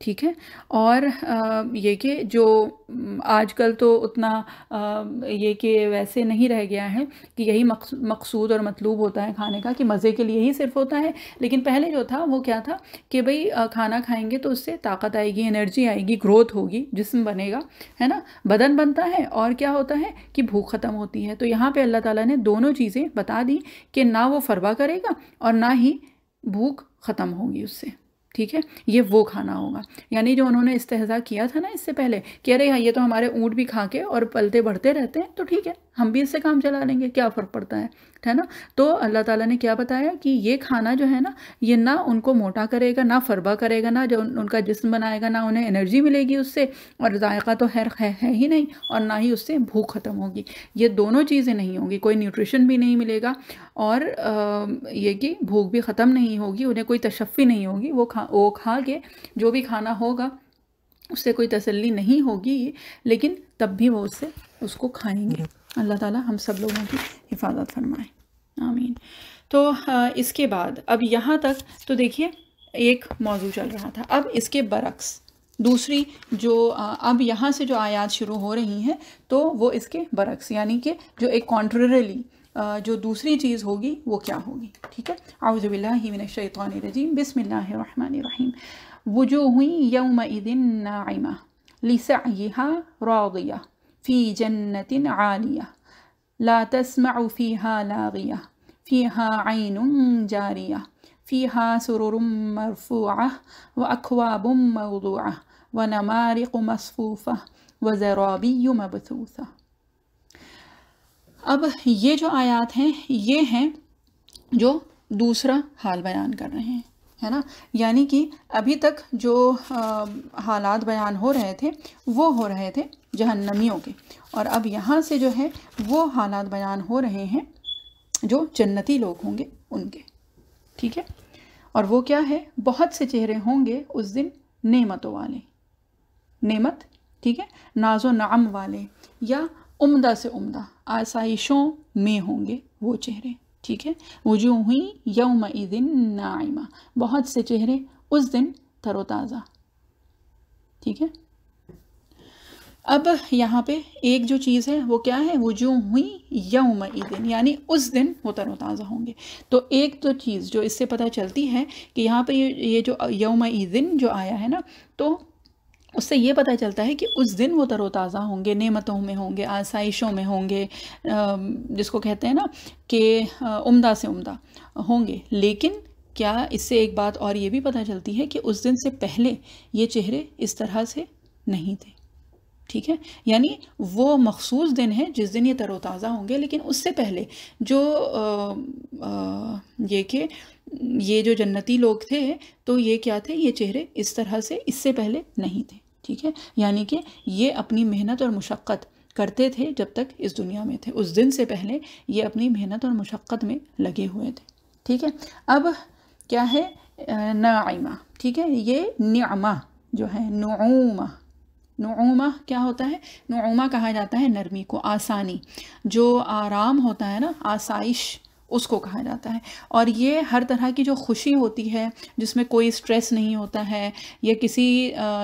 ٹھیک ہے. اور یہ کہ جو آج کل تو اتنا یہ کہ ویسے نہیں رہ گیا ہے کہ یہی مقصود اور مطلوب ہوتا ہے کھانے کا، کہ مزے کے لیے ہی صرف ہوتا ہے. لیکن پہلے جو تھا وہ کیا تھا کہ بھئی کھانا کھائیں گے تو اس سے طاقت آئے گی، انرجی آئے گی، گروتھ ہوگی، جسم بنے گا، ہے نا، بدن بنتا ہے، اور کیا ہوتا ہے کہ بھوک ختم ہوتی ہے. تو یہاں پہ اللہ تعالیٰ نے دونوں چیزیں بتا دی کہ نہ وہ فروا کرے گا اور نہ ہی بھوک ختم ہوگی اس سے. ٹھیک ہے، یہ وہ کھانا ہوگا. یعنی جو انہوں نے استہزاء کیا تھا نا اس سے پہلے کہ ارے یہ تو ہمارے اونٹ بھی کھا کے اور پلتے بڑھتے رہتے ہیں، تو ٹھیک ہے ہم بھی اس سے کام چلا لیں گے، کیا فرق پڑتا ہے نا. تو اللہ تعالیٰ نے کیا بتایا کہ یہ کھانا جو ہے نا یہ نہ ان کو موٹا کرے گا، نہ فربا کرے گا، نہ جو ان کا جسم بنائے گا، نہ انہیں انرجی ملے گی اس سے، اور ذائقہ تو خیر ہے ہی نہیں، اور نہ ہی اس سے بھوک ختم ہوگی. یہ دونوں چیزیں نہیں ہوں گی، کوئی نیوٹریشن بھی نہیں ملے گا، اور یہ کہ بھوک بھی ختم نہیں ہوگی، انہیں کوئی تشفی نہیں ہوگی. وہ کھا کے جو بھی کھانا ہوگا اس سے کوئی تسلی نہیں ہوگی، لیکن تب بھی وہ اس کو کھائیں گے. اللہ تعالیٰ ہم سب لوگوں کی حفاظت فرمائے، آمین. تو اس کے بعد اب یہاں تک تو دیکھیے ایک موضوع چل رہا تھا. اب اس کے برعکس دوسری جو اب یہاں سے جو آیات شروع ہو رہی ہیں تو وہ اس کے برعکس، یعنی کہ جو ایک کانٹریرلی جو دوسری چیز ہوگی وہ کیا ہوگی. ٹھیک ہے، اعوذ باللہ من الشیطان الرجیم، بسم اللہ الرحمن الرحیم. وجوہ یومئذ ناعمہ لسعیها راضیہ فی جنت عالیہ لا تسمع فیہا لاغیہ فیہا عین جاریہ فیہا سرر مرفوعہ واکواب موضوعہ ونمارق مصفوفہ وزرابی مبثوثہ. اب یہ جو آیات ہیں یہ ہیں جو دوسرا حال بیان کر رہے ہیں، ہے نا. یعنی کہ ابھی تک جو حالات بیان ہو رہے تھے وہ ہو رہے تھے جہنمیوں کے، اور اب یہاں سے جو ہے وہ حالات بیان ہو رہے ہیں جو جنتی لوگ ہوں گے ان کے. ٹھیک ہے، اور وہ کیا ہے، بہت سے چہرے ہوں گے اس دن نعمتوں والے، نعمت، ٹھیک ہے، ناز و نعم والے، یا عمدہ سے عمدہ آسائشوں میں ہوں گے وہ چہرے. ٹھیک ہے، وجوہ یومئذ ناعمہ، بہت سے چہرے اس دن تر و تازہ. ٹھیک ہے، اب یہاں پہ ایک جو چیز ہے وہ کیا ہے، وجوہ یومئذ، یعنی اس دن وہ تر و تازہ ہوں گے. تو ایک تو چیز جو اس سے پتہ چلتی ہے کہ یہاں پہ یہ جو یومئذ جو آیا ہے نا، تو اس سے یہ پتہ چلتا ہے کہ اس دن وہ تر و تازہ ہوں گے، نعمتوں میں ہوں گے، آسائشوں میں ہوں گے، جس کو کہتے ہیں نا کہ عمدہ سے عمدہ ہوں گے. لیکن کیا اس سے ایک بات اور یہ بھی پتہ چلتی ہے کہ اس دن سے پہلے یہ چہرے اس طرح سے نہیں تھے. ٹھیک ہے، یعنی وہ مخصوص دن ہے جس دن یہ تر و تازہ ہوں گے، لیکن اس سے پہلے جو یہ کہ یہ جو جنتی لوگ تھے تو یہ کیا تھے، یہ چہرے اس طرح سے اس سے پہلے نہیں تھے. ٹھیک ہے، یعنی کہ یہ اپنی محنت اور مشقت کرتے تھے جب تک اس دنیا میں تھے، اس دن سے پہلے یہ اپنی محنت اور مشقت میں لگے ہوئے تھے. ٹھیک ہے، اب کیا ہے ناعمہ. ٹھیک ہے، یہ نعمہ جو ہے، نعومہ کیا ہوتا ہے، نعومہ کہا جاتا ہے نرمی کو، آسانی، جو آرام ہوتا ہے نا، آسائش، اس کو کہا جاتا ہے. اور یہ ہر طرح کی جو خوشی ہوتی ہے جس میں کوئی سٹریس نہیں ہوتا ہے، یا کسی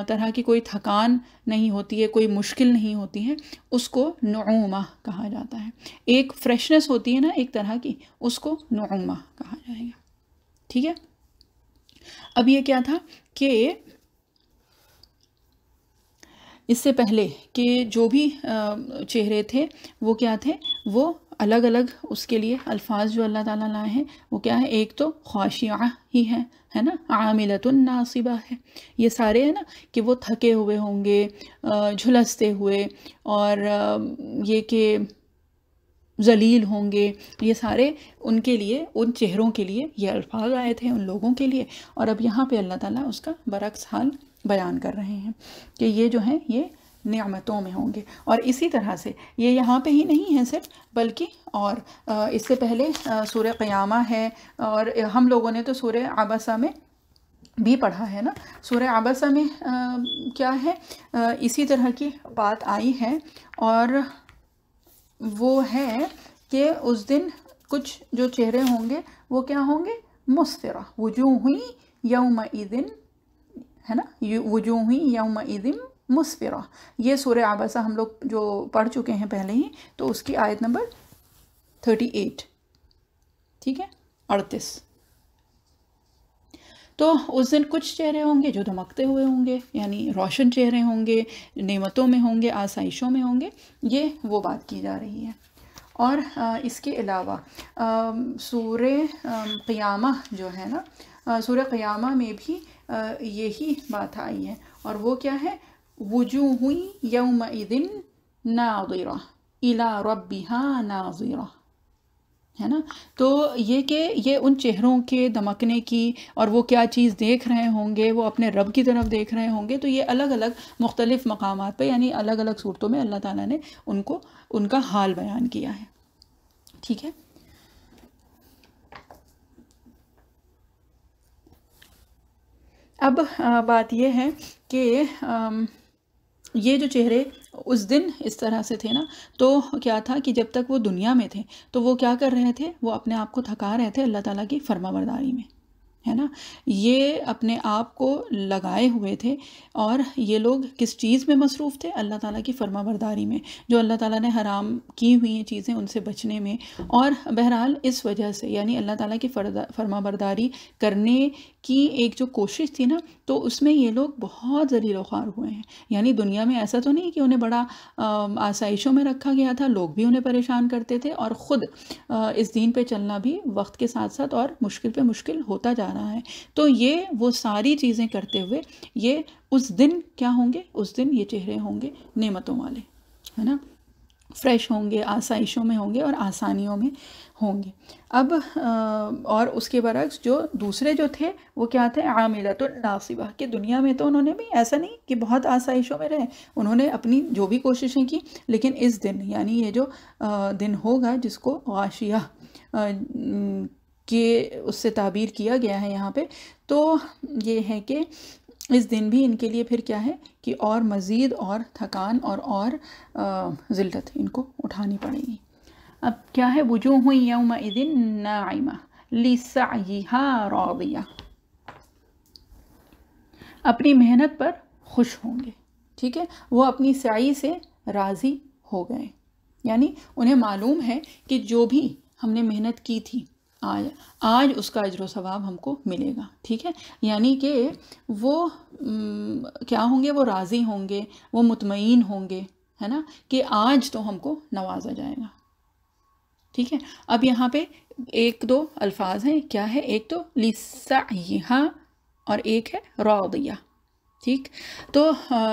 طرح کی کوئی تھکان نہیں ہوتی ہے، کوئی مشکل نہیں ہوتی ہے، اس کو نعومہ کہا جاتا ہے. ایک فریشنس ہوتی ہے نا ایک طرح کی، اس کو نعومہ کہا جائے گا. ٹھیک ہے، اب یہ کیا تھا کہ اس سے پہلے کہ جو بھی چہرے تھے وہ کیا تھے، وہ الگ الگ اس کے لیے الفاظ جو اللہ تعالیٰ لائے ہیں وہ کیا ہے، ایک تو خاشعہ ہی ہے نا، عاملۃ ناصبہ ہے، یہ سارے ہیں نا کہ وہ تھکے ہوئے ہوں گے، جھلستے ہوئے، اور یہ کہ ذلیل ہوں گے. یہ سارے ان کے لیے، ان چہروں کے لیے یہ الفاظ آئے تھے ان لوگوں کے لیے. اور اب یہاں پہ اللہ تعالیٰ اس کا برعکس حال بیان کر رہے ہیں کہ یہ جو ہیں یہ نعمتوں میں ہوں گے. اور اسی طرح سے یہ یہاں پہ ہی نہیں ہے صرف، بلکہ اور اس سے پہلے سورہ قیامہ ہے، اور ہم لوگوں نے تو سورہ عبسہ میں بھی پڑھا ہے نا. سورہ عبسہ میں کیا ہے، اسی طرح کی بات آئی ہے، اور وہ ہے کہ اس دن کچھ جو چہرے ہوں گے وہ کیا ہوں گے، مسفرہ، وجوہ یومئذ، ہے نا، وجوہ یومئذ مسفرہ، یہ سورہ عبسہ ہم لوگ جو پڑھ چکے ہیں پہلے ہی، تو اس کی آیت نمبر 38، ٹھیک ہے، 38۔ تو اس دن کچھ چہرے ہوں گے جو دمکتے ہوئے ہوں گے، یعنی روشن چہرے ہوں گے، نعمتوں میں ہوں گے، آسائشوں میں ہوں گے، یہ وہ بات کی جا رہی ہے۔ اور اس کے علاوہ سورہ قیامہ جو ہے نا، سورہ قیامہ میں بھی یہی بات آئی ہے، اور وہ کیا ہے، وجوہ یومئذ ناظرہ الی ربها ناظرہ، ہے نا۔ تو یہ کہ یہ ان چہروں کے دمکنے کی، اور وہ کیا چیز دیکھ رہے ہوں گے، وہ اپنے رب کی طرف دیکھ رہے ہوں گے، تو یہ الگ الگ مختلف مقامات پہ، یعنی الگ الگ صورتوں میں اللہ تعالیٰ نے ان کا حال بیان کیا ہے، ٹھیک ہے۔ اب بات یہ ہے کہ یہ جو چہرے اس دن اس طرح سے تھے نا، تو کیا تھا کہ جب تک وہ دنیا میں تھے تو وہ کیا کر رہے تھے، وہ اپنے آپ کو تھکا رہے تھے اللہ تعالیٰ کی فرما برداری میں، ہے نا۔ یہ اپنے آپ کو لگائے ہوئے تھے، اور یہ لوگ کس چیز میں مصروف تھے، اللہ تعالیٰ کی فرما برداری میں، جو اللہ تعالیٰ نے حرام کی ہوئی ہیں چیزیں ان سے بچنے میں۔ اور بہرحال اس وجہ سے، یعنی اللہ تعالیٰ کی فرما برداری کرنے کی ایک جو کوشش تھی نا، تو اس میں یہ لوگ بہت ذلیل و خوار ہوئے ہیں۔ یعنی دنیا میں ایسا تو نہیں کہ انہیں بڑا آسائشوں میں رکھا گیا تھا، لوگ بھی انہیں پریشان کرتے تھے، اور خود اس دین پہ چلنا بھی وقت کے ساتھ ساتھ اور مشکل پہ مشکل ہوتا جا رہا ہے۔ تو یہ وہ ساری چیزیں کرتے ہوئے یہ اس دن کیا ہوں گے، اس دن یہ چہرے ہوں گے نعمتوں والے، ہے نا، فریش ہوں گے، آسائشوں میں ہوں گے اور آسانیوں میں ہوں گے۔ اب اور اس کے برعکس جو دوسرے جو تھے وہ کیا تھے، عاملۃ ناصبہ، کہ دنیا میں تو انہوں نے بھی ایسا نہیں کہ بہت آسائشوں میں رہے، انہوں نے اپنی جو بھی کوششیں کی، لیکن اس دن، یعنی یہ جو دن ہوگا جس کو غاشیہ کہ اس سے تعبیر کیا گیا ہے یہاں پہ، تو یہ ہے کہ اس دن بھی ان کے لیے پھر کیا ہے کہ اور مزید اور تھکان اور ذلت ان کو اٹھانی پڑے گی۔ اب کیا ہے، وجوہ یومئذ ناعمہ لسعیہا راضیہ، اپنی محنت پر خوش ہوں گے، ٹھیک ہے، وہ اپنی سعی سے راضی ہو گئے، یعنی انہیں معلوم ہے کہ جو بھی ہم نے محنت کی تھی آج اس کا اجر و ثواب ہم کو ملے گا، ٹھیک ہے، یعنی کہ وہ کیا ہوں گے، وہ راضی ہوں گے، وہ مطمئن ہوں گے، ہے نا، کہ آج تو ہم کو نوازا جائے گا، ٹھیک ہے۔ اب یہاں پہ ایک دو الفاظ ہیں، کیا ہے، ایک تو لسعیہا اور ایک ہے راضیہ، ٹھیک۔ تو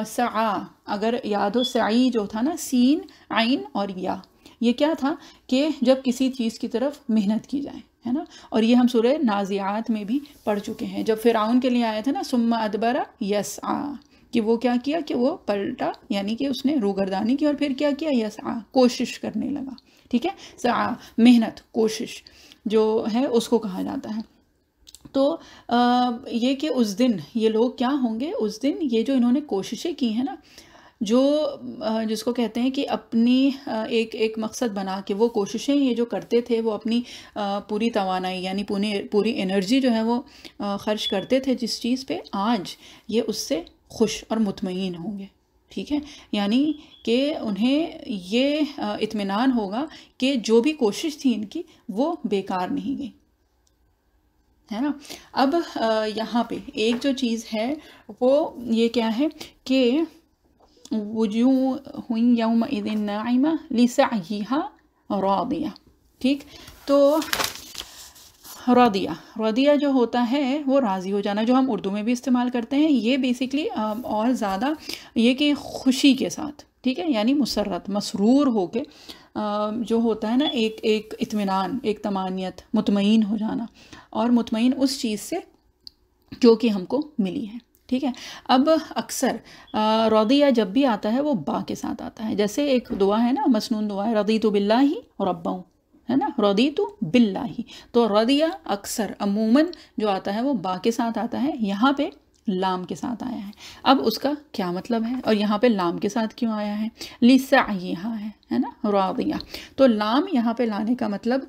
سعا، اگر یاد ہو، سعی جو تھا نا، سین عین اور یا، یہ کیا تھا کہ جب کسی چیز کی طرف محنت کی جائے، ہے نا، اور یہ ہم سورہ نازعات میں بھی پڑھ چکے ہیں، جب فرعون کے لیے آیا تھا نا، ثم ادبر یسعا، کہ وہ کیا کیا کہ وہ پلٹا، یعنی کہ اس نے روگردانی کی، اور پھر کیا کیا، یسعا، کوشش کرنے لگا، ٹھیک ہے، سعا محنت، کوشش جو ہے اس کو کہا جاتا ہے۔ تو یہ کہ اس دن یہ لوگ کیا ہوں گے، اس دن یہ جو انہوں نے کوششیں کی ہیں نا، جو جس کو کہتے ہیں کہ اپنی ایک مقصد بنا کے وہ کوششیں یہ جو کرتے تھے، وہ اپنی پوری توانائی یعنی پوری انرجی جو ہے وہ خرچ کرتے تھے جس چیز پہ، آج یہ اس سے خوش اور مطمئن ہوں گے، ٹھیک ہے، یعنی کہ انہیں یہ اطمینان ہوگا کہ جو بھی کوشش تھی ان کی وہ بیکار نہیں گئی، ہے نا۔ اب یہاں پہ ایک جو چیز ہے وہ یہ کیا ہے کہ وجوہ یومئذ ناعمہ لسعیہا راضیہ، ٹھیک۔ تو راضیہ جو ہوتا ہے وہ راضی ہو جانا، جو ہم اردو میں بھی استعمال کرتے ہیں، یہ بیسکلی اور زیادہ یہ کہ خوشی کے ساتھ، ٹھیک ہے، یعنی مسرت، مسرور ہو کے جو ہوتا ہے نا، ایک اطمینان، ایک طمانینت، مطمئن ہو جانا، اور مطمئن اس چیز سے جو کہ ہم کو ملی ہے، ٹھیک ہے۔ اب اکثر رضیہ جب بھی آتا ہے وہ با کے ساتھ آتا ہے، جیسے ایک دعا ہے نا، مسنون دعا ہے، رضیت باللہ ربا، ہے نا، رضیت باللہ، تو رضیہ اکثر عموماً جو آتا ہے وہ با کے ساتھ آتا ہے، یہاں پہ لام کے ساتھ آیا ہے۔ اب اس کا کیا مطلب ہے، اور یہاں پہ لام کے ساتھ کیوں آیا ہے، لسعیہا ہے نا، راضیہ، تو لام یہاں پہ لانے کا مطلب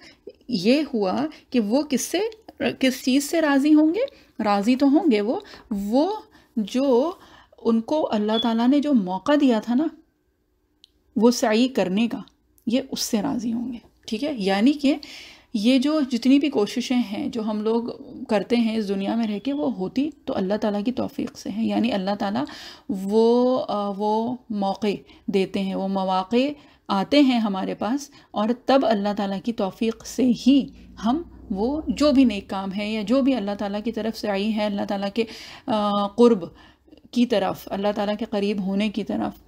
یہ ہوا کہ وہ کس چیز سے راضی ہوں گے، راضی تو ہوں گے وہ جو ان کو اللہ تعالیٰ نے جو موقع دیا تھا نا وہ سعی کرنے کا، یہ اس سے راضی ہوں گے، ٹھیک ہے؟ یعنی کہ یہ جو جتنی بھی کوششیں ہیں جو ہم لوگ کرتے ہیں اس دنیا میں رہ کے، وہ ہوتی تو اللہ تعالیٰ کی توفیق سے ہیں، یعنی اللہ تعالیٰ وہ موقع دیتے ہیں، وہ مواقع آتے ہیں ہمارے پاس، اور تب اللہ تعالیٰ کی توفیق سے ہی ہم وہ جو بھی نیک کام ہے یا جو بھی اللہ تعالیٰ کی طرف سے آئی ہے، اللہ تعالیٰ کے قرب کی طرف، اللہ تعالیٰ کے قریب ہونے کی طرف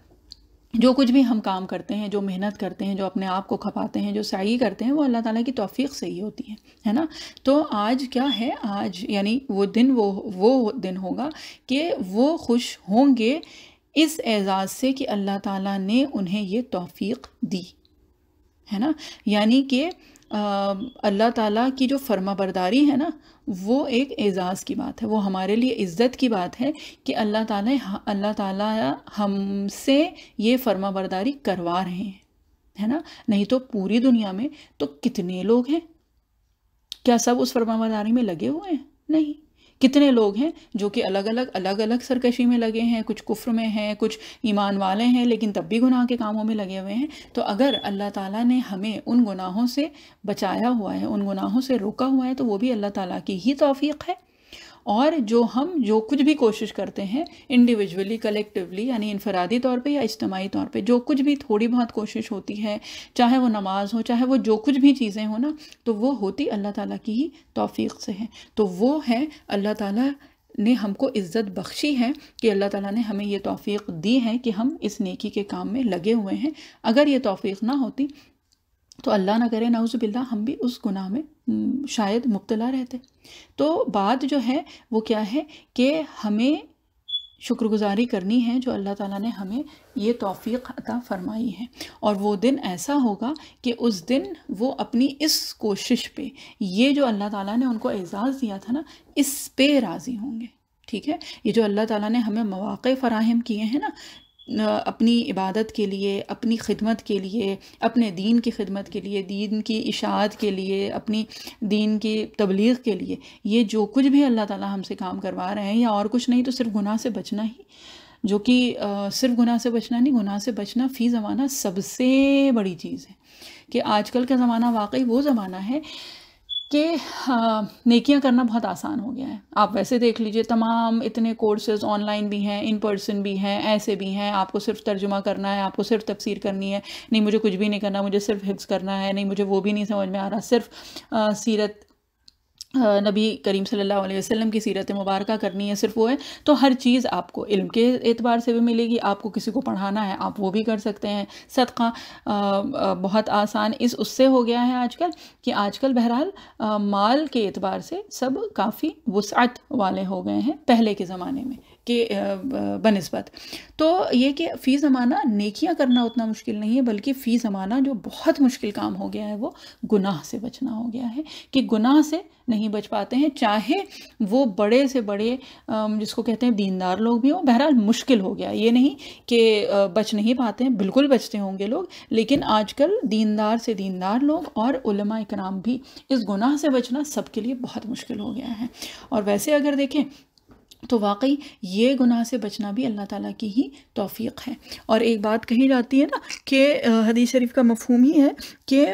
جو کچھ بھی ہم کام کرتے ہیں، جو محنت کرتے ہیں، جو اپنے آپ کو کھپاتے ہیں، جو سعی کرتے ہیں، وہ اللہ تعالیٰ کی توفیق سے ہی ہوتی ہے نا؟ تو آج کیا ہے، آج یعنی وہ دن ہوگا کہ وہ خوش ہوں گے اس اعزاز سے کہ اللہ تعالیٰ نے انہیں یہ توفیق دی ہے نا؟ یعنی کہ اللہ تعالیٰ کی جو فرما برداری ہے نا، وہ ایک اعزاز کی بات ہے، وہ ہمارے لیے عزت کی بات ہے کہ اللہ تعالیٰ ہم سے یہ فرما برداری کروا رہے ہیں، ہے نا؟ نہیں تو پوری دنیا میں تو کتنے لوگ ہیں، کیا سب اس فرما برداری میں لگے ہوئے ہیں؟ نہیں، کتنے لوگ ہیں جو کہ الگ الگ سرکشی میں لگے ہیں، کچھ کفر میں ہیں، کچھ ایمان والے ہیں لیکن تب بھی گناہ کے کاموں میں لگے ہوئے ہیں۔ تو اگر اللہ تعالیٰ نے ہمیں ان گناہوں سے بچایا ہوا ہے، ان گناہوں سے روکا ہوا ہے، تو وہ بھی اللہ تعالیٰ کی ہی توفیق ہے۔ اور جو کچھ بھی کوشش کرتے ہیں انڈیویجولی، کلیکٹیولی، یعنی انفرادی طور پہ یا اجتماعی طور پہ، جو کچھ بھی تھوڑی بہت کوشش ہوتی ہے، چاہے وہ نماز ہو، چاہے وہ جو کچھ بھی چیزیں ہوں نا، تو وہ ہوتی اللہ تعالیٰ کی ہی توفیق سے ہے۔ تو وہ ہے اللہ تعالیٰ نے ہم کو عزت بخشی ہے کہ اللہ تعالیٰ نے ہمیں یہ توفیق دی ہے کہ ہم اس نیکی کے کام میں لگے ہوئے ہیں۔ اگر یہ توفیق نہ ہوتی تو اللہ نہ کرے، نعوذ باللہ، ہم بھی اس گناہ میں شاید مبتلا رہتے۔ تو بات جو ہے وہ کیا ہے کہ ہمیں شکر گزاری کرنی ہے جو اللہ تعالیٰ نے ہمیں یہ توفیق عطا فرمائی ہے، اور وہ دن ایسا ہوگا کہ اس دن وہ اپنی اس کوشش پہ، یہ جو اللہ تعالیٰ نے ان کو اعزاز دیا تھا نا، اس پہ راضی ہوں گے، ٹھیک ہے؟ یہ جو اللہ تعالیٰ نے ہمیں مواقع فراہم کیے ہیں نا اپنی عبادت کے لیے، اپنی خدمت کے لیے، اپنے دین کی خدمت کے لیے، دین کی اشاعت کے لیے، اپنی دین کی تبلیغ کے لیے، یہ جو کچھ بھی اللہ تعالیٰ ہم سے کام کروا رہے ہیں، یا اور کچھ نہیں تو صرف گناہ سے بچنا ہی، جو کہ صرف گناہ سے بچنا نہیں، گناہ سے بچنا فی زمانہ سب سے بڑی چیز ہے۔ کہ آج کل کا زمانہ واقعی وہ زمانہ ہے کہ نیکیاں کرنا بہت آسان ہو گیا ہے۔ آپ ویسے دیکھ لیجئے، تمام اتنے کورسز آن لائن بھی ہیں، ان پرسن بھی ہیں، ایسے بھی ہیں، آپ کو صرف ترجمہ کرنا ہے، آپ کو صرف تفسیر کرنی ہے، نہیں مجھے کچھ بھی نہیں کرنا، مجھے صرف حفظ کرنا ہے، نہیں مجھے وہ بھی نہیں سمجھ میں آ رہا، صرف سیرت نبی کریم صلی اللہ علیہ وسلم کی سیرت مبارکہ کرنی ہے، صرف وہ ہے۔ تو ہر چیز آپ کو علم کے اعتبار سے بھی ملے گی، آپ کو کسی کو پڑھانا ہے آپ وہ بھی کر سکتے ہیں، صدقہ بہت آسان اس سے ہو گیا ہے آج کل، کہ آج کل بہرحال مال کے اعتبار سے سب کافی وسعت والے ہو گئے ہیں پہلے کے زمانے میں کے بنسبت۔ تو یہ کہ فی زمانہ نیکیاں کرنا اتنا مشکل نہیں ہے، بلکہ فی زمانہ جو بہت مشکل کام ہو گیا ہے وہ گناہ سے بچنا ہو گیا ہے، کہ گناہ سے نہیں بچ پاتے ہیں، چاہے وہ بڑے سے بڑے جس کو کہتے ہیں دیندار لوگ بھی ہوں۔ بہرحال مشکل ہو گیا، یہ نہیں کہ بچ نہیں پاتے ہیں، بالکل بچتے ہوں گے لوگ، لیکن آج کل دیندار سے دیندار لوگ اور علماء کرام بھی اس گناہ سے بچنا سب کے لیے بہت مشکل ہو گیا ہے۔ اور ویسے اگر دیکھیں تو واقعی یہ گناہ سے بچنا بھی اللہ تعالیٰ کی ہی توفیق ہے۔ اور ایک بات کہی جاتی ہے نا کہ حدیث شریف کا مفہوم ہی ہے کہ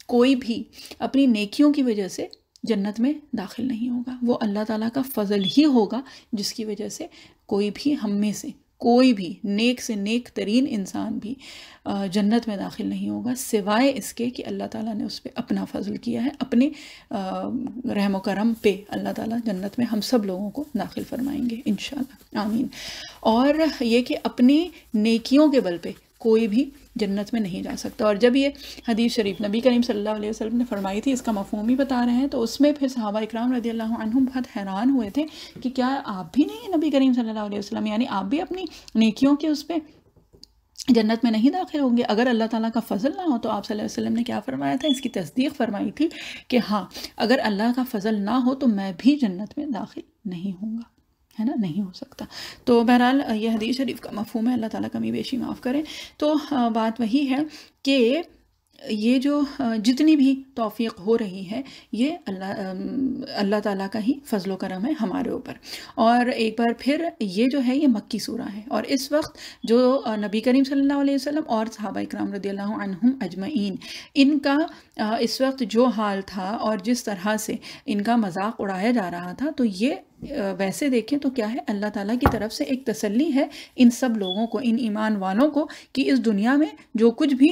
کوئی بھی اپنی نیکیوں کی وجہ سے جنت میں داخل نہیں ہوگا، وہ اللہ تعالیٰ کا فضل ہی ہوگا جس کی وجہ سے کوئی بھی ہم میں سے کوئی بھی نیک سے نیک ترین انسان بھی جنت میں داخل نہیں ہوگا، سوائے اس کے کہ اللہ تعالیٰ نے اس پہ اپنا فضل کیا ہے، اپنے رحم و کرم پہ اللہ تعالیٰ جنت میں ہم سب لوگوں کو داخل فرمائیں گے انشاءاللہ، آمین۔ اور یہ کہ اپنی نیکیوں کے بل پہ کوئی بھی جنت میں نہیں جا سکتا۔ اور جب یہ حدیث شریف نبی کریم صلی اللہ علیہ وسلم نے فرمائی تھی، اس کا مفہوم ہی بتا رہے ہیں، تو اس میں پھر صحابہ اکرام رضی اللہ عنہم بہت حیران ہوئے تھے کہ کیا آپ بھی نہیں نبی کریم صلی اللہ علیہ وسلم، یعنی آپ بھی اپنی نیکیوں کے اس پہ جنت میں نہیں داخل ہوں گے؟ اگر اللہ تعالیٰ کا فضل نہ ہو تو آپ صلی اللہ علیہ وسلم نے کیا فرمایا تھا؟ اس کی تصدیق فرمائی تھی کہ ہاں، اگر اللہ کا فضل نہ ہو تو میں بھی جنت میں داخل نہیں ہوں گا، ہے نا، نہیں ہو سکتا۔ تو بہرحال یہ حدیث شریف کا مفہوم ہے، اللہ تعالیٰ کمی بیشی معاف کرے۔ تو بات وہی ہے کہ یہ جو جتنی بھی توفیق ہو رہی ہے یہ اللہ تعالیٰ کا ہی فضل و کرم ہے ہمارے اوپر۔ اور ایک بار پھر یہ جو ہے یہ مکی سورہ ہے، اور اس وقت جو نبی کریم صلی اللہ علیہ وسلم اور صحابہ اکرام رضی اللہ عنہم اجمعین ان کا اس وقت جو حال تھا اور جس طرح سے ان کا مذاق اڑایا جا رہا تھا، تو یہ ویسے دیکھیں تو کیا ہے، اللہ تعالیٰ کی طرف سے ایک تسلی ہے ان سب لوگوں کو، ان ایمان والوں کو، کہ اس دنیا میں جو کچھ بھی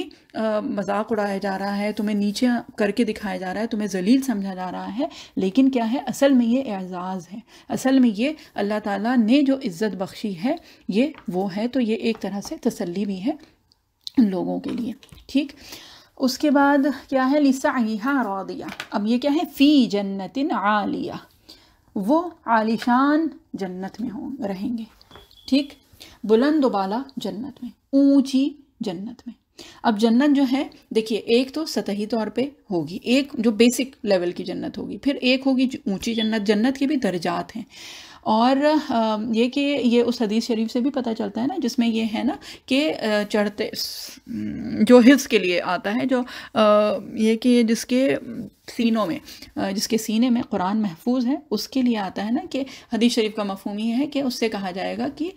مذاق اڑایا جا رہا ہے، تمہیں نیچے کر کے دکھایا جا رہا ہے، تمہیں ذلیل سمجھا جا رہا ہے، لیکن کیا ہے، اصل میں یہ اعزاز ہے، اصل میں یہ اللہ تعالیٰ نے جو عزت بخشی ہے یہ وہ ہے، تو یہ ایک طرح سے تسلی بھی ہے ان لوگوں کے لیے، ٹھیک۔ اس کے بعد کیا ہے، لِسَعْيِهَا رَاضِيَةٌ، اب یہ کیا ہے، فی جنت عالیہ، وہ عالیشان جنت میں رہیں گے، ٹھیک، بلند و بالا جنت میں، اونچی جنت میں۔ اب جنت جو ہے دیکھیے، ایک تو سطحی طور پہ ہوگی، ایک جو بیسک لیول کی جنت ہوگی، پھر ایک ہوگی اونچی جنت۔ جنت کے بھی درجات ہیں، اور یہ کہ یہ اس حدیث شریف سے بھی پتہ چلتا ہے نا، جس میں یہ ہے نا کہ چڑھتے جو حفظ کے لیے آتا ہے، جو یہ کہ جس کے سینوں میں، جس کے سینے میں قرآن محفوظ ہے، اس کے لیے آتا ہے نا کہ حدیث شریف کا مفہوم یہ ہے کہ اس سے کہا جائے گا کہ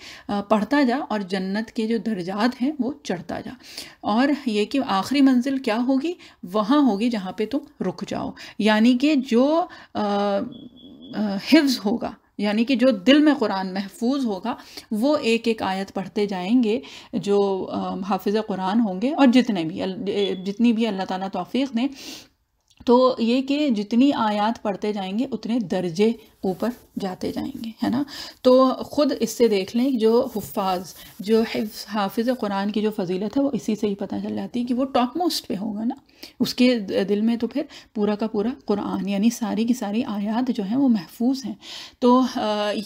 پڑھتا جا اور جنت کے جو درجات ہیں وہ چڑھتا جا، اور یہ کہ آخری منزل کیا ہوگی، وہاں ہوگی جہاں پہ تم رک جاؤ، یعنی کہ جو حفظ ہوگا، یعنی کہ جو دل میں قرآن محفوظ ہوگا، وہ ایک ایک آیت پڑھتے جائیں گے جو حافظ قرآن ہوں گے، اور جتنی بھی اللہ تعالیٰ توفیق دیں، تو یہ کہ جتنی آیات پڑھتے جائیں گے اتنے درجے اوپر جاتے جائیں گے، ہے نا۔ تو خود اس سے دیکھ لیں جو حفاظ، جو حافظ قرآن کی جو فضیلت ہے وہ اسی سے ہی پتہ چل جاتی ہے کہ وہ ٹاپ موسٹ پہ ہوگا نا، اس کے دل میں تو پھر پورا کا پورا قرآن، یعنی ساری کی ساری آیات جو ہیں وہ محفوظ ہیں۔ تو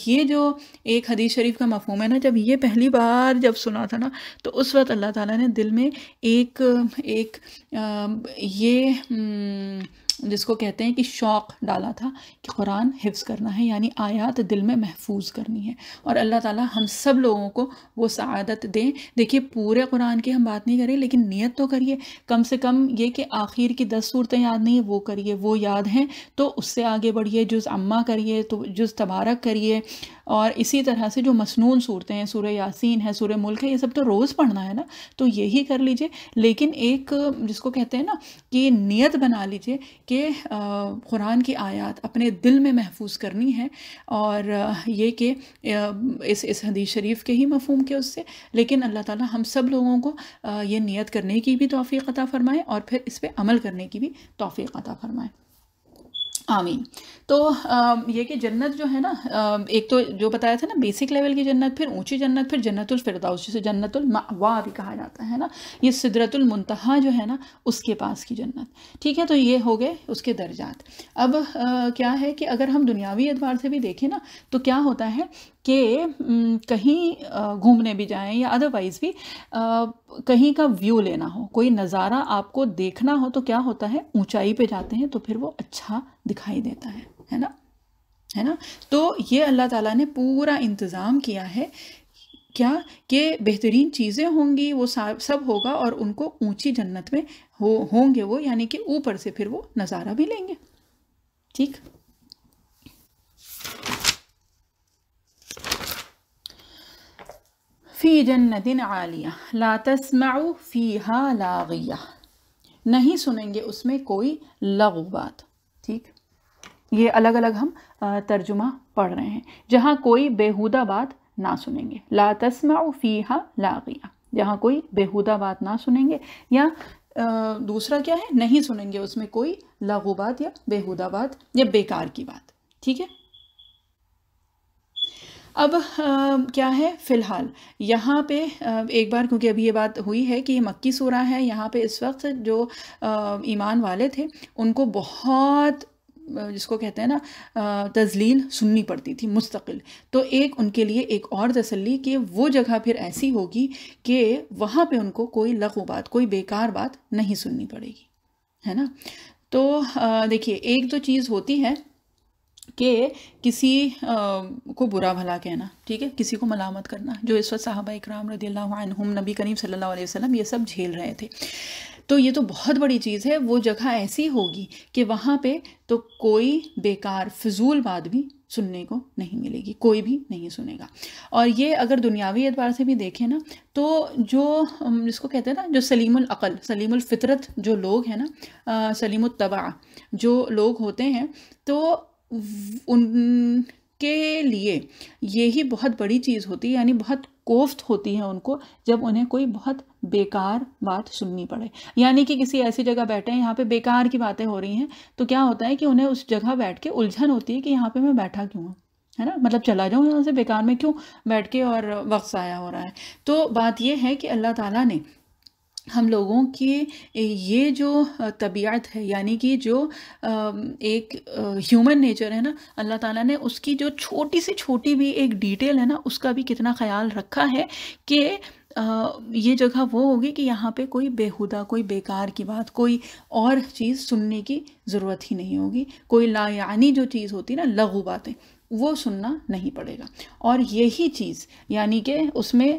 یہ جو ایک حدیث شریف کا مفہوم ہے نا، جب یہ پہلی بار جب سنا تھا نا، تو اس وقت اللہ تعالیٰ نے دل میں ایک یہ جس کو کہتے ہیں کہ شوق ڈالا تھا کہ قرآن حفظ کرنا ہے، یعنی آیات دل میں محفوظ کرنی ہے، اور اللہ تعالیٰ ہم سب لوگوں کو وہ سعادت دیں۔ دیکھیے پورے قرآن کی ہم بات نہیں کریں، لیکن نیت تو کریے، کم سے کم یہ کہ آخر کی 10 صورتیں یاد نہیں ہیں وہ کریے، وہ یاد ہیں تو اس سے آگے بڑھیے، جز عامہ کریے، تو جز تبارک کریے، اور اسی طرح سے جو مسنون صورتیں ہیں، سورہ یاسین ہے، سورہ ملک ہے، یہ سب تو روز پڑھنا ہے نا، تو یہی کر لیجئے، لیکن ایک جس کو کہتے ہیں نا کہ نیت بنا لیجئے کہ قرآن کی آیات اپنے دل میں محفوظ کرنی ہے، اور یہ کہ اس حدیث شریف کے ہی مفہوم کے اس سے، لیکن اللہ تعالیٰ ہم سب لوگوں کو یہ نیت کرنے کی بھی توفیق عطا فرمائے، اور پھر اس پہ عمل کرنے کی بھی توفیق عطا فرمائے، آمین۔ تو یہ کہ جنت جو ہے نا، ایک تو جو بتایا تھا نا بیسک لیول کی جنت، پھر اونچی جنت، پھر جنت الفردوس جسے جنت المأوا بھی کہا جاتا ہے نا، یہ سدرۃ المنتہا جو ہے نا اس کے پاس کی جنت، ٹھیک ہے۔ تو یہ ہو گئے اس کے درجات۔ اب کیا ہے کہ اگر ہم دنیاوی اعتبار سے بھی دیکھیں نا، تو کیا ہوتا ہے کہ کہیں گھومنے بھی جائیں یا ادروائز بھی کہیں کا ویو لینا ہو، کوئی نظارہ آپ کو دیکھنا ہو، تو کیا ہوتا ہے، اونچائی پہ جاتے ہیں تو پھر وہ اچھا دکھائی دیتا ہے نا۔ تو یہ اللہ تعالیٰ نے پورا انتظام کیا ہے، کیا کہ بہترین چیزیں ہوں گی، وہ سب ہوگا، اور ان کو اونچی جنت میں ہوں گے وہ، یعنی کہ اوپر سے پھر وہ نظارہ بھی لیں گے، ٹھیک۔ فی جنت عالیہ لا تسمع فیہا لاغیہ، نہیں سنیں گے اس میں کوئی لغو بات، ٹھیک۔ یہ الگ الگ ہم ترجمہ پڑھ رہے ہیں، جہاں کوئی بیہودہ بات نہ سنیں گے، لا تسمع فیہا لاغیہ، جہاں کوئی بیہودہ بات نہ سنیں گے، یا دوسرا کیا ہے، نہیں سنیں گے اس میں کوئی لغو بات یا بیہودہ بات یا بیکار کی بات، ٹھیک ہے۔ اب کیا ہے، فی الحال یہاں پہ ایک بار، کیونکہ ابھی یہ بات ہوئی ہے کہ یہ مکی سورہ ہے، یہاں پہ اس وقت جو ایمان والے تھے ان کو بہت، جس کو کہتے ہیں نا، تذلیل سننی پڑتی تھی مستقل، تو ایک ان کے لیے ایک اور تسلی کہ وہ جگہ پھر ایسی ہوگی کہ وہاں پہ ان کو کوئی لغو بات، کوئی بیکار بات نہیں سننی پڑے گی، ہے نا۔ تو دیکھیے ایک تو چیز ہوتی ہے کہ کسی کو برا بھلا کہنا، ٹھیک ہے، کسی کو ملامت کرنا، جو اس وقت صحابہ اکرام رضی اللہ عنہم، نبی کریم صلی اللہ علیہ وسلم یہ سب جھیل رہے تھے، تو یہ تو بہت بڑی چیز ہے. وہ جگہ ایسی ہوگی کہ وہاں پہ تو کوئی بیکار فضول بات بھی سننے کو نہیں ملے گی، کوئی بھی نہیں سنے گا. اور یہ اگر دنیاوی اعتبار سے بھی دیکھیں نا تو جو جس کو کہتے ہیں نا جو سلیم العقل سلیم الفطرت جو لوگ ہیں نا، سلیم الطبع جو لوگ ہوتے ہیں، تو ان کے لیے یہی بہت بڑی چیز ہوتی ہے، یعنی بہت کوفت ہوتی ہے ان کو جب انہیں کوئی بہت بیکار بات سننی پڑے. یعنی کہ کسی ایسی جگہ بیٹھے ہیں یہاں پہ بیکار کی باتیں ہو رہی ہیں، تو کیا ہوتا ہے کہ انہیں اس جگہ بیٹھ کے الجھن ہوتی ہے کہ یہاں پہ میں بیٹھا کیوں ہوں، ہے نا، مطلب چلا جاؤں یہاں سے، بیکار میں کیوں بیٹھ کے اور وقت ضائع ہو رہا ہے. تو بات یہ ہے کہ اللہ تعالیٰ نے ہم لوگوں کی یہ جو طبیعت ہے، یعنی کہ جو ایک ہیومن نیچر ہے نا، اللہ تعالیٰ نے اس کی جو چھوٹی سے چھوٹی بھی ایک ڈیٹیل ہے نا، اس کا بھی کتنا خیال رکھا ہے کہ یہ جگہ وہ ہوگی کہ یہاں پہ کوئی بیہودہ، کوئی بیکار کی بات، کوئی اور چیز سننے کی ضرورت ہی نہیں ہوگی. کوئی لا یعنی جو چیز ہوتی نا، لغو باتیں، وہ سننا نہیں پڑے گا. اور یہی چیز یعنی کہ اس میں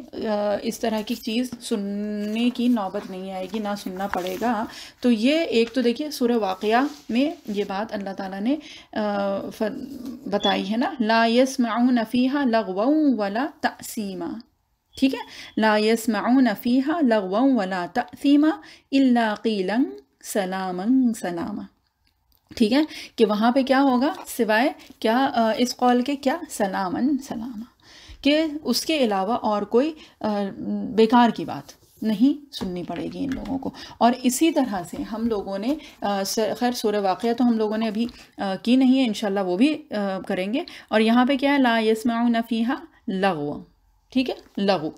اس طرح کی چیز سننے کی نوبت نہیں آئے گی، نہ سننا پڑے گا. تو یہ ایک تو دیکھیے سورہ واقعہ میں یہ بات اللہ تعالیٰ نے بتائی ہے نا، لا يسمعون فیہا لغوا ولا تأثیما. ٹھیک ہے، لا يسمعون فیہا لغوا ولا تأثیما الا قیلا سلاما سلاما. ٹھیک ہے، کہ وہاں پہ کیا ہوگا سوائے کیا اس قول کے، کیا سلامن سلاما، کہ اس کے علاوہ اور کوئی بیکار کی بات نہیں سننی پڑے گی ان لوگوں کو. اور اسی طرح سے ہم لوگوں نے خیر سورہ واقعہ تو ہم لوگوں نے ابھی کی نہیں ہے، انشاءاللہ وہ بھی کریں گے. اور یہاں پہ کیا ہے، لا يسمعون فیہا لغوا. ٹھیک ہے، لغو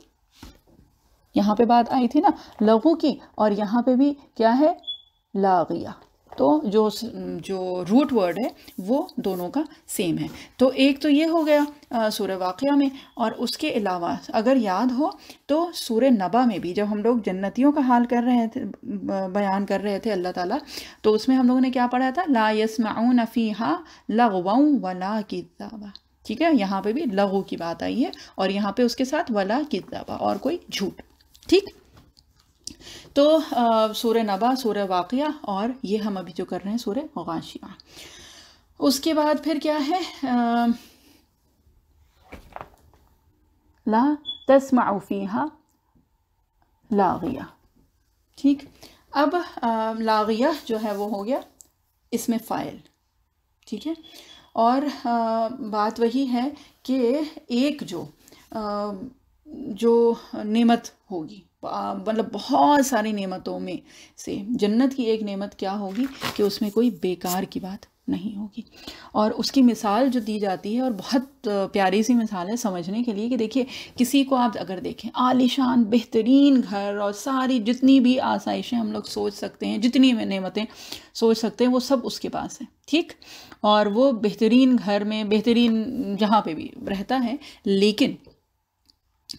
یہاں پہ بات آئی تھی نا لغو کی، اور یہاں پہ بھی کیا ہے، لاغیہ. تو جو روٹ ورڈ ہے وہ دونوں کا سیم ہے. تو ایک تو یہ ہو گیا سورہ واقعہ میں. اور اس کے علاوہ اگر یاد ہو تو سورہ نبا میں بھی جب ہم لوگ جنتیوں کا حال کر رہے تھے، بیان کر رہے تھے اللہ تعالیٰ، تو اس میں ہم لوگوں نے کیا پڑھا تھا، لا يسمعون فیہا لغوا ولا کذابا. ٹھیک ہے، یہاں پہ بھی لغو کی بات آئی ہے، اور یہاں پہ اس کے ساتھ ولا کذابا، اور کوئی جھوٹ. ٹھیک، تو سورہ نبا، سورہ واقعہ، اور یہ ہم ابھی جو کر رہے ہیں سورہ غاشیہ. اس کے بعد پھر کیا ہے، لا تسمع فیہا لاغیہ. ٹھیک، اب لاغیہ جو ہے وہ ہو گیا اس میں فاعل. ٹھیک ہے، اور بات وہی ہے کہ ایک جو نعمت ہوگی، مطلب بہت ساری نعمتوں میں سے جنت کی ایک نعمت کیا ہوگی کہ اس میں کوئی بیکار کی بات نہیں ہوگی. اور اس کی مثال جو دی جاتی ہے، اور بہت پیاری سی مثال ہے سمجھنے کے لیے، کہ دیکھیے کسی کو آپ اگر دیکھیں عالیشان بہترین گھر اور ساری جتنی بھی آسائشیں ہم لوگ سوچ سکتے ہیں، جتنی نعمتیں سوچ سکتے ہیں، وہ سب اس کے پاس ہیں. ٹھیک، اور وہ بہترین گھر میں بہترین جہاں پہ بھی رہتا ہے، لیکن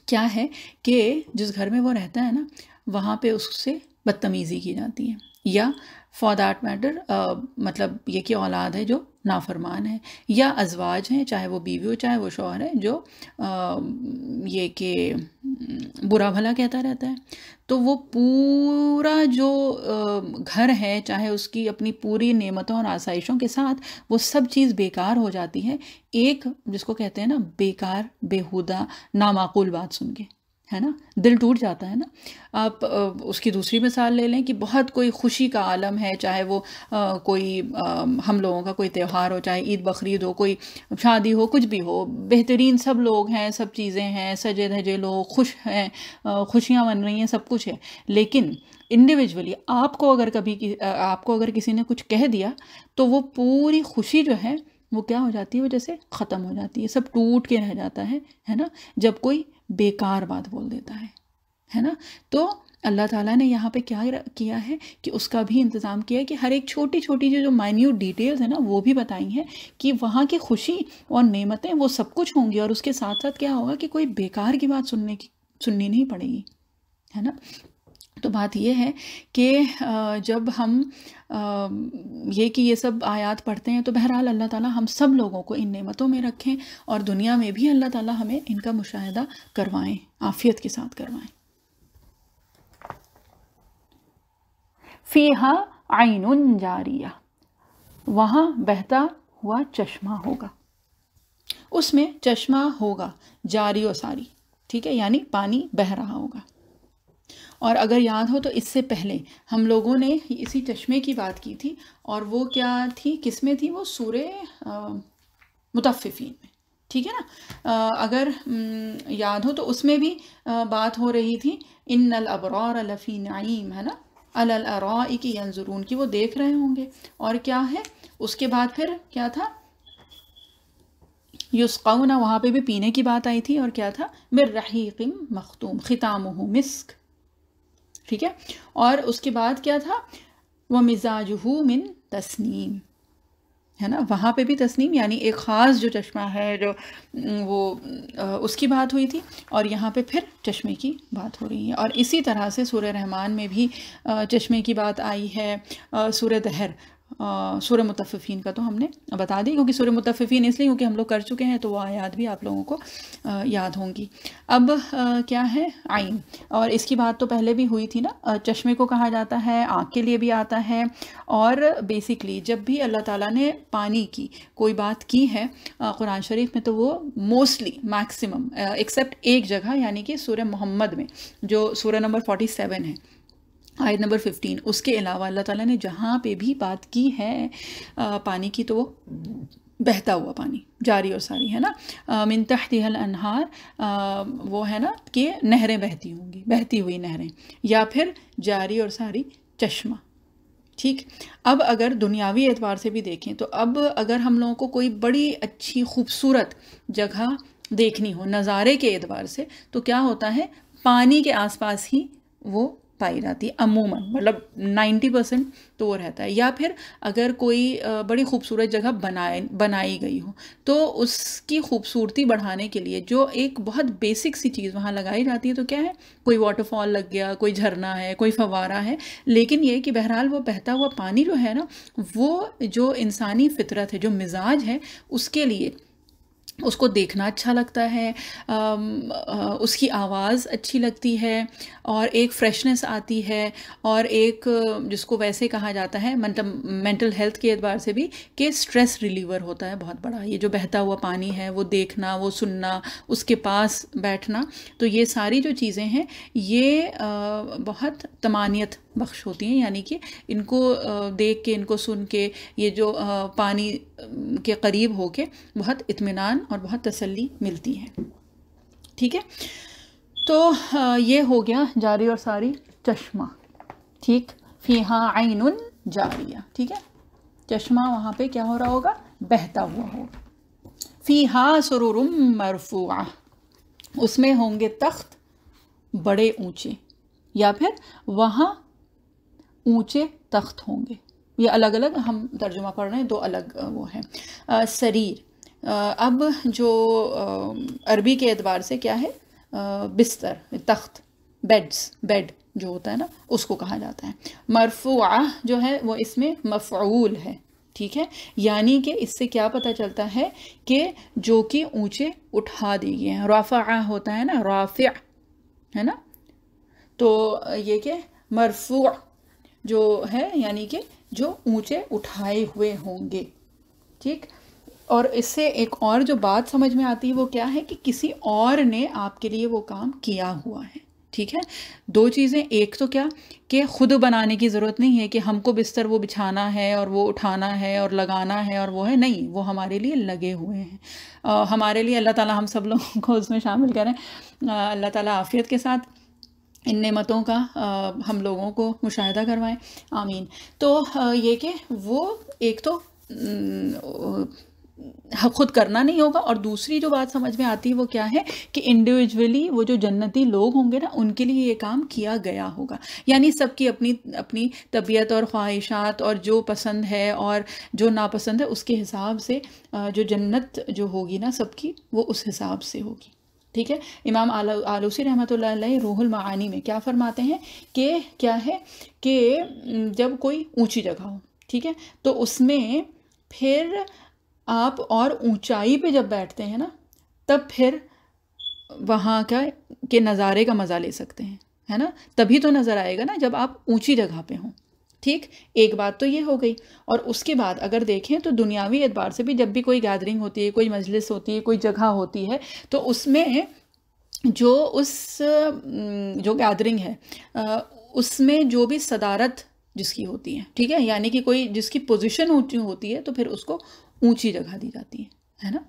کیا ہے کہ جس گھر میں وہ رہتا ہے نا، وہاں پہ اس سے بدتمیزی کی جاتی ہے، یا فار دیٹ میٹر مطلب یہ کہ اولاد ہے جو نافرمان ہے، یا ازواج ہیں، چاہے وہ بیوی ہو چاہے وہ شوہر ہے، جو یہ کہ برا بھلا کہتا رہتا ہے. تو وہ پورا جو گھر ہے، چاہے اس کی اپنی پوری نعمتوں اور آسائشوں کے ساتھ، وہ سب چیز بیکار ہو جاتی ہے ایک جس کو کہتے ہیں نا بیکار، بیہودہ، نامعقول بات سن کے، ہے نا، دل ٹوٹ جاتا ہے نا. آپ اس کی دوسری مثال لے لیں کہ بہت کوئی خوشی کا عالم ہے، چاہے وہ کوئی ہم لوگوں کا کوئی تہوار ہو، چاہے عید بقرعید ہو، کوئی شادی ہو، کچھ بھی ہو، بہترین سب لوگ ہیں، سب چیزیں ہیں، سجے دھجے لوگ خوش ہیں، خوشیاں من رہی ہیں، سب کچھ ہے. لیکن انڈیویجولی آپ کو اگر کسی نے کچھ کہہ دیا تو وہ پوری خوشی جو ہے وہ کیا ہو جاتی ہے، وہ جیسے ختم ہو جاتی ہے، سب ٹوٹ کے رہ جاتا ہے نا، جب کوئی بیکار بات بول دیتا ہے نا. تو اللہ تعالیٰ نے یہاں پہ کیا کیا ہے کہ اس کا بھی انتظام کیا ہے، کہ ہر ایک چھوٹی چھوٹی جو مائنیوٹ ڈیٹیلز ہیں نا وہ بھی بتائی ہیں، کہ وہاں کی خوشی اور نعمتیں وہ سب کچھ ہوں گی، اور اس کے ساتھ ساتھ کیا ہوگا کہ کوئی بیکار کی بات سننی نہیں پڑے گی، ہے نا. تو بات یہ ہے کہ جب ہم یہ سب آیات پڑھتے ہیں تو بہرحال اللہ تعالیٰ ہم سب لوگوں کو ان نعمتوں میں رکھیں، اور دنیا میں بھی اللہ تعالیٰ ہمیں ان کا مشاہدہ کروائیں، عافیت کے ساتھ کروائیں. فیہا عین جاریہ، وہاں بہتا ہوا چشمہ ہوگا، اس میں چشمہ ہوگا جاری و ساری، ٹھیک ہے، یعنی پانی بہہ رہا ہوگا۔ اور اگر یاد ہو تو اس سے پہلے ہم لوگوں نے اسی چشمے کی بات کی تھی، اور وہ کیا تھی، کس میں تھی وہ؟ سورہ مطففین میں، ٹھیک ہے نا۔ اگر یاد ہو تو اس میں بھی بات ہو رہی تھی ان الابرار لفی نعیم، ہے نا، علی الارائک ینظرون، کی وہ دیکھ رہے ہوں گے، اور کیا ہے اس کے بعد پھر کیا تھا، یسقون، وہاں پہ بھی پینے کی بات آئی تھی، اور کیا تھا، من رحیق مختوم ختامہ مسک، ٹھیک ہے، اور اس کے بعد کیا تھا، ومزاجہ من تسنیم، ہے نا، وہاں پہ بھی تسنیم یعنی ایک خاص جو چشمہ ہے جو وہ اس کی بات ہوئی تھی، اور یہاں پہ پھر چشمے کی بات ہو رہی ہے۔ اور اسی طرح سے سورہ رحمان میں بھی چشمے کی بات آئی ہے، سورہ دہر، سورہ مطففین کا تو ہم نے بتا دی، کیونکہ سورہ مطففین اس لیے کیونکہ ہم لوگ کر چکے ہیں تو وہ آیات بھی آپ لوگوں کو یاد ہوں گی۔ اب کیا ہے عین، اور اس کی بات تو پہلے بھی ہوئی تھی نا، چشمے کو کہا جاتا ہے، آنکھ کے لیے بھی آتا ہے، اور بیسکلی جب بھی اللہ تعالیٰ نے پانی کی کوئی بات کی ہے قرآن شریف میں تو وہ موسٹلی میکسیمم ایکسیپٹ ایک جگہ، یعنی کہ سورہ محمد میں جو سورہ نمبر 47 ہے، آیت نمبر 15، اس کے علاوہ اللہ تعالیٰ نے جہاں پہ بھی بات کی ہے پانی کی تو وہ بہتا ہوا پانی، جاری اور ساری، ہے نا، من تحتها الانہار، وہ ہے نا کہ نہریں بہتی ہوں گی، بہتی ہوئی نہریں، یا پھر جاری اور ساری چشمہ، ٹھیک۔ اب اگر دنیاوی اعتبار سے بھی دیکھیں تو اب اگر ہم لوگوں کو کوئی بڑی اچھی خوبصورت جگہ دیکھنی ہو نظارے کے اعتبار سے تو کیا ہوتا ہے، پانی کے آس پاس ہی وہ پائی جاتی ہے عموماً، مطلب 90% تو وہ رہتا ہے۔ یا پھر اگر کوئی بڑی خوبصورت جگہ بنائی گئی ہو تو اس کی خوبصورتی بڑھانے کے لیے جو ایک بہت بیسک سی چیز وہاں لگائی جاتی ہے تو کیا ہے، کوئی واٹر فال لگ گیا، کوئی جھرنا ہے، کوئی فوارہ ہے، لیکن یہ کہ بہرحال وہ بہتا ہوا پانی جو ہے نا، وہ جو انسانی فطرت ہے، جو مزاج ہے، اس کے لیے اس کو دیکھنا اچھا لگتا ہے، اس کی آواز اچھی لگتی ہے، اور ایک فریشنس آتی ہے، اور ایک جس کو ویسے کہا جاتا ہے مینٹل ہیلتھ کے اعتبار سے بھی کہ سٹریس ریلیور ہوتا ہے بہت بڑا، یہ جو بہتا ہوا پانی ہے وہ دیکھنا، وہ سننا، اس کے پاس بیٹھنا، تو یہ ساری جو چیزیں ہیں یہ بہت طمانینت بخش ہوتی ہیں، یعنی کہ ان کو دیکھ کے، ان کو سن کے، یہ جو پانی کے قریب ہو کے بہت اطمینان اور بہت تسلی ملتی ہے، ٹھیک ہے۔ تو یہ ہو گیا جاری اور ساری چشمہ، ٹھیک، فیہا عین جاریہ، ٹھیک ہے، چشمہ وہاں پہ کیا ہو رہا ہوگا، بہتا ہوا ہوگا۔ فیہا سرر مرفوعہ، اس میں ہوں گے تخت بڑے اونچے، یا پھر وہاں اونچے تخت ہوں گے، یہ الگ الگ ہم ترجمہ پڑھ رہے ہیں، دو الگ وہ ہیں۔ سریر، اب جو عربی کے اعتبار سے کیا ہے، بستر، تخت، بیڈ جو ہوتا ہے نا اس کو کہا جاتا ہے۔ مرفوعہ جو ہے وہ اس میں مفعول ہے، ٹھیک ہے، یعنی کہ اس سے کیا پتہ چلتا ہے کہ جو کہ اونچے اٹھا دی گئے ہیں، رافعہ ہوتا ہے نا، رافع ہے نا، تو یہ کہ مرفوع جو ہے یعنی کہ جو اونچے اٹھائے ہوئے ہوں گے، ٹھیک۔ اور اس سے ایک اور جو بات سمجھ میں آتی ہے وہ کیا ہے کہ کسی اور نے آپ کے لیے وہ کام کیا ہوا ہے، ٹھیک ہے۔ دو چیزیں، ایک تو کیا کہ خود بنانے کی ضرورت نہیں ہے کہ ہم کو بستر وہ بچھانا ہے اور وہ اٹھانا ہے اور لگانا ہے اور وہ ہے، نہیں، وہ ہمارے لیے لگے ہوئے ہیں، ہمارے لیے اللہ تعالیٰ ہم سب لوگوں کو اس میں شامل کریں، اللہ تعالیٰ عافیت کے ساتھ ان نعمتوں کا ہم لوگوں کو مشاہدہ کروائیں، آمین۔ تو یہ کہ وہ ایک تو خود کرنا نہیں ہوگا، اور دوسری جو بات سمجھ میں آتی ہے وہ کیا ہے کہ انڈیویجولی وہ جو جنتی لوگ ہوں گے نا ان کے لیے یہ کام کیا گیا ہوگا، یعنی سب کی اپنی اپنی طبیعت اور خواہشات اور جو پسند ہے اور جو ناپسند ہے اس کے حساب سے جو جنت جو ہوگی نا سب کی وہ اس حساب سے ہوگی، ٹھیک ہے۔ امام آلوسی رحمۃ اللہ علیہ روح المعانی میں کیا فرماتے ہیں کہ کیا ہے کہ جب کوئی اونچی جگہ ہو، ٹھیک ہے، تو اس میں پھر آپ اور اونچائی پہ جب بیٹھتے ہیں نا تب پھر وہاں کا کے نظارے کا مزہ لے سکتے ہیں، ہے نا، تبھی تو نظر آئے گا نا جب آپ اونچی جگہ پہ ہوں، ٹھیک، ایک بات تو یہ ہو گئی. اور اس کے بعد اگر دیکھیں تو دنیاوی اعتبار سے بھی جب بھی کوئی گیدرنگ ہوتی ہے، کوئی مجلس ہوتی ہے، کوئی جگہ ہوتی ہے، تو اس میں جو گیدرنگ ہے اس میں جو بھی صدارت جس کی ہوتی ہے، ٹھیک ہے، یعنی کہ کوئی جس کی پوزیشن اونچی ہوتی ہے تو پھر اس کو اونچی جگہ دی جاتی ہے نا.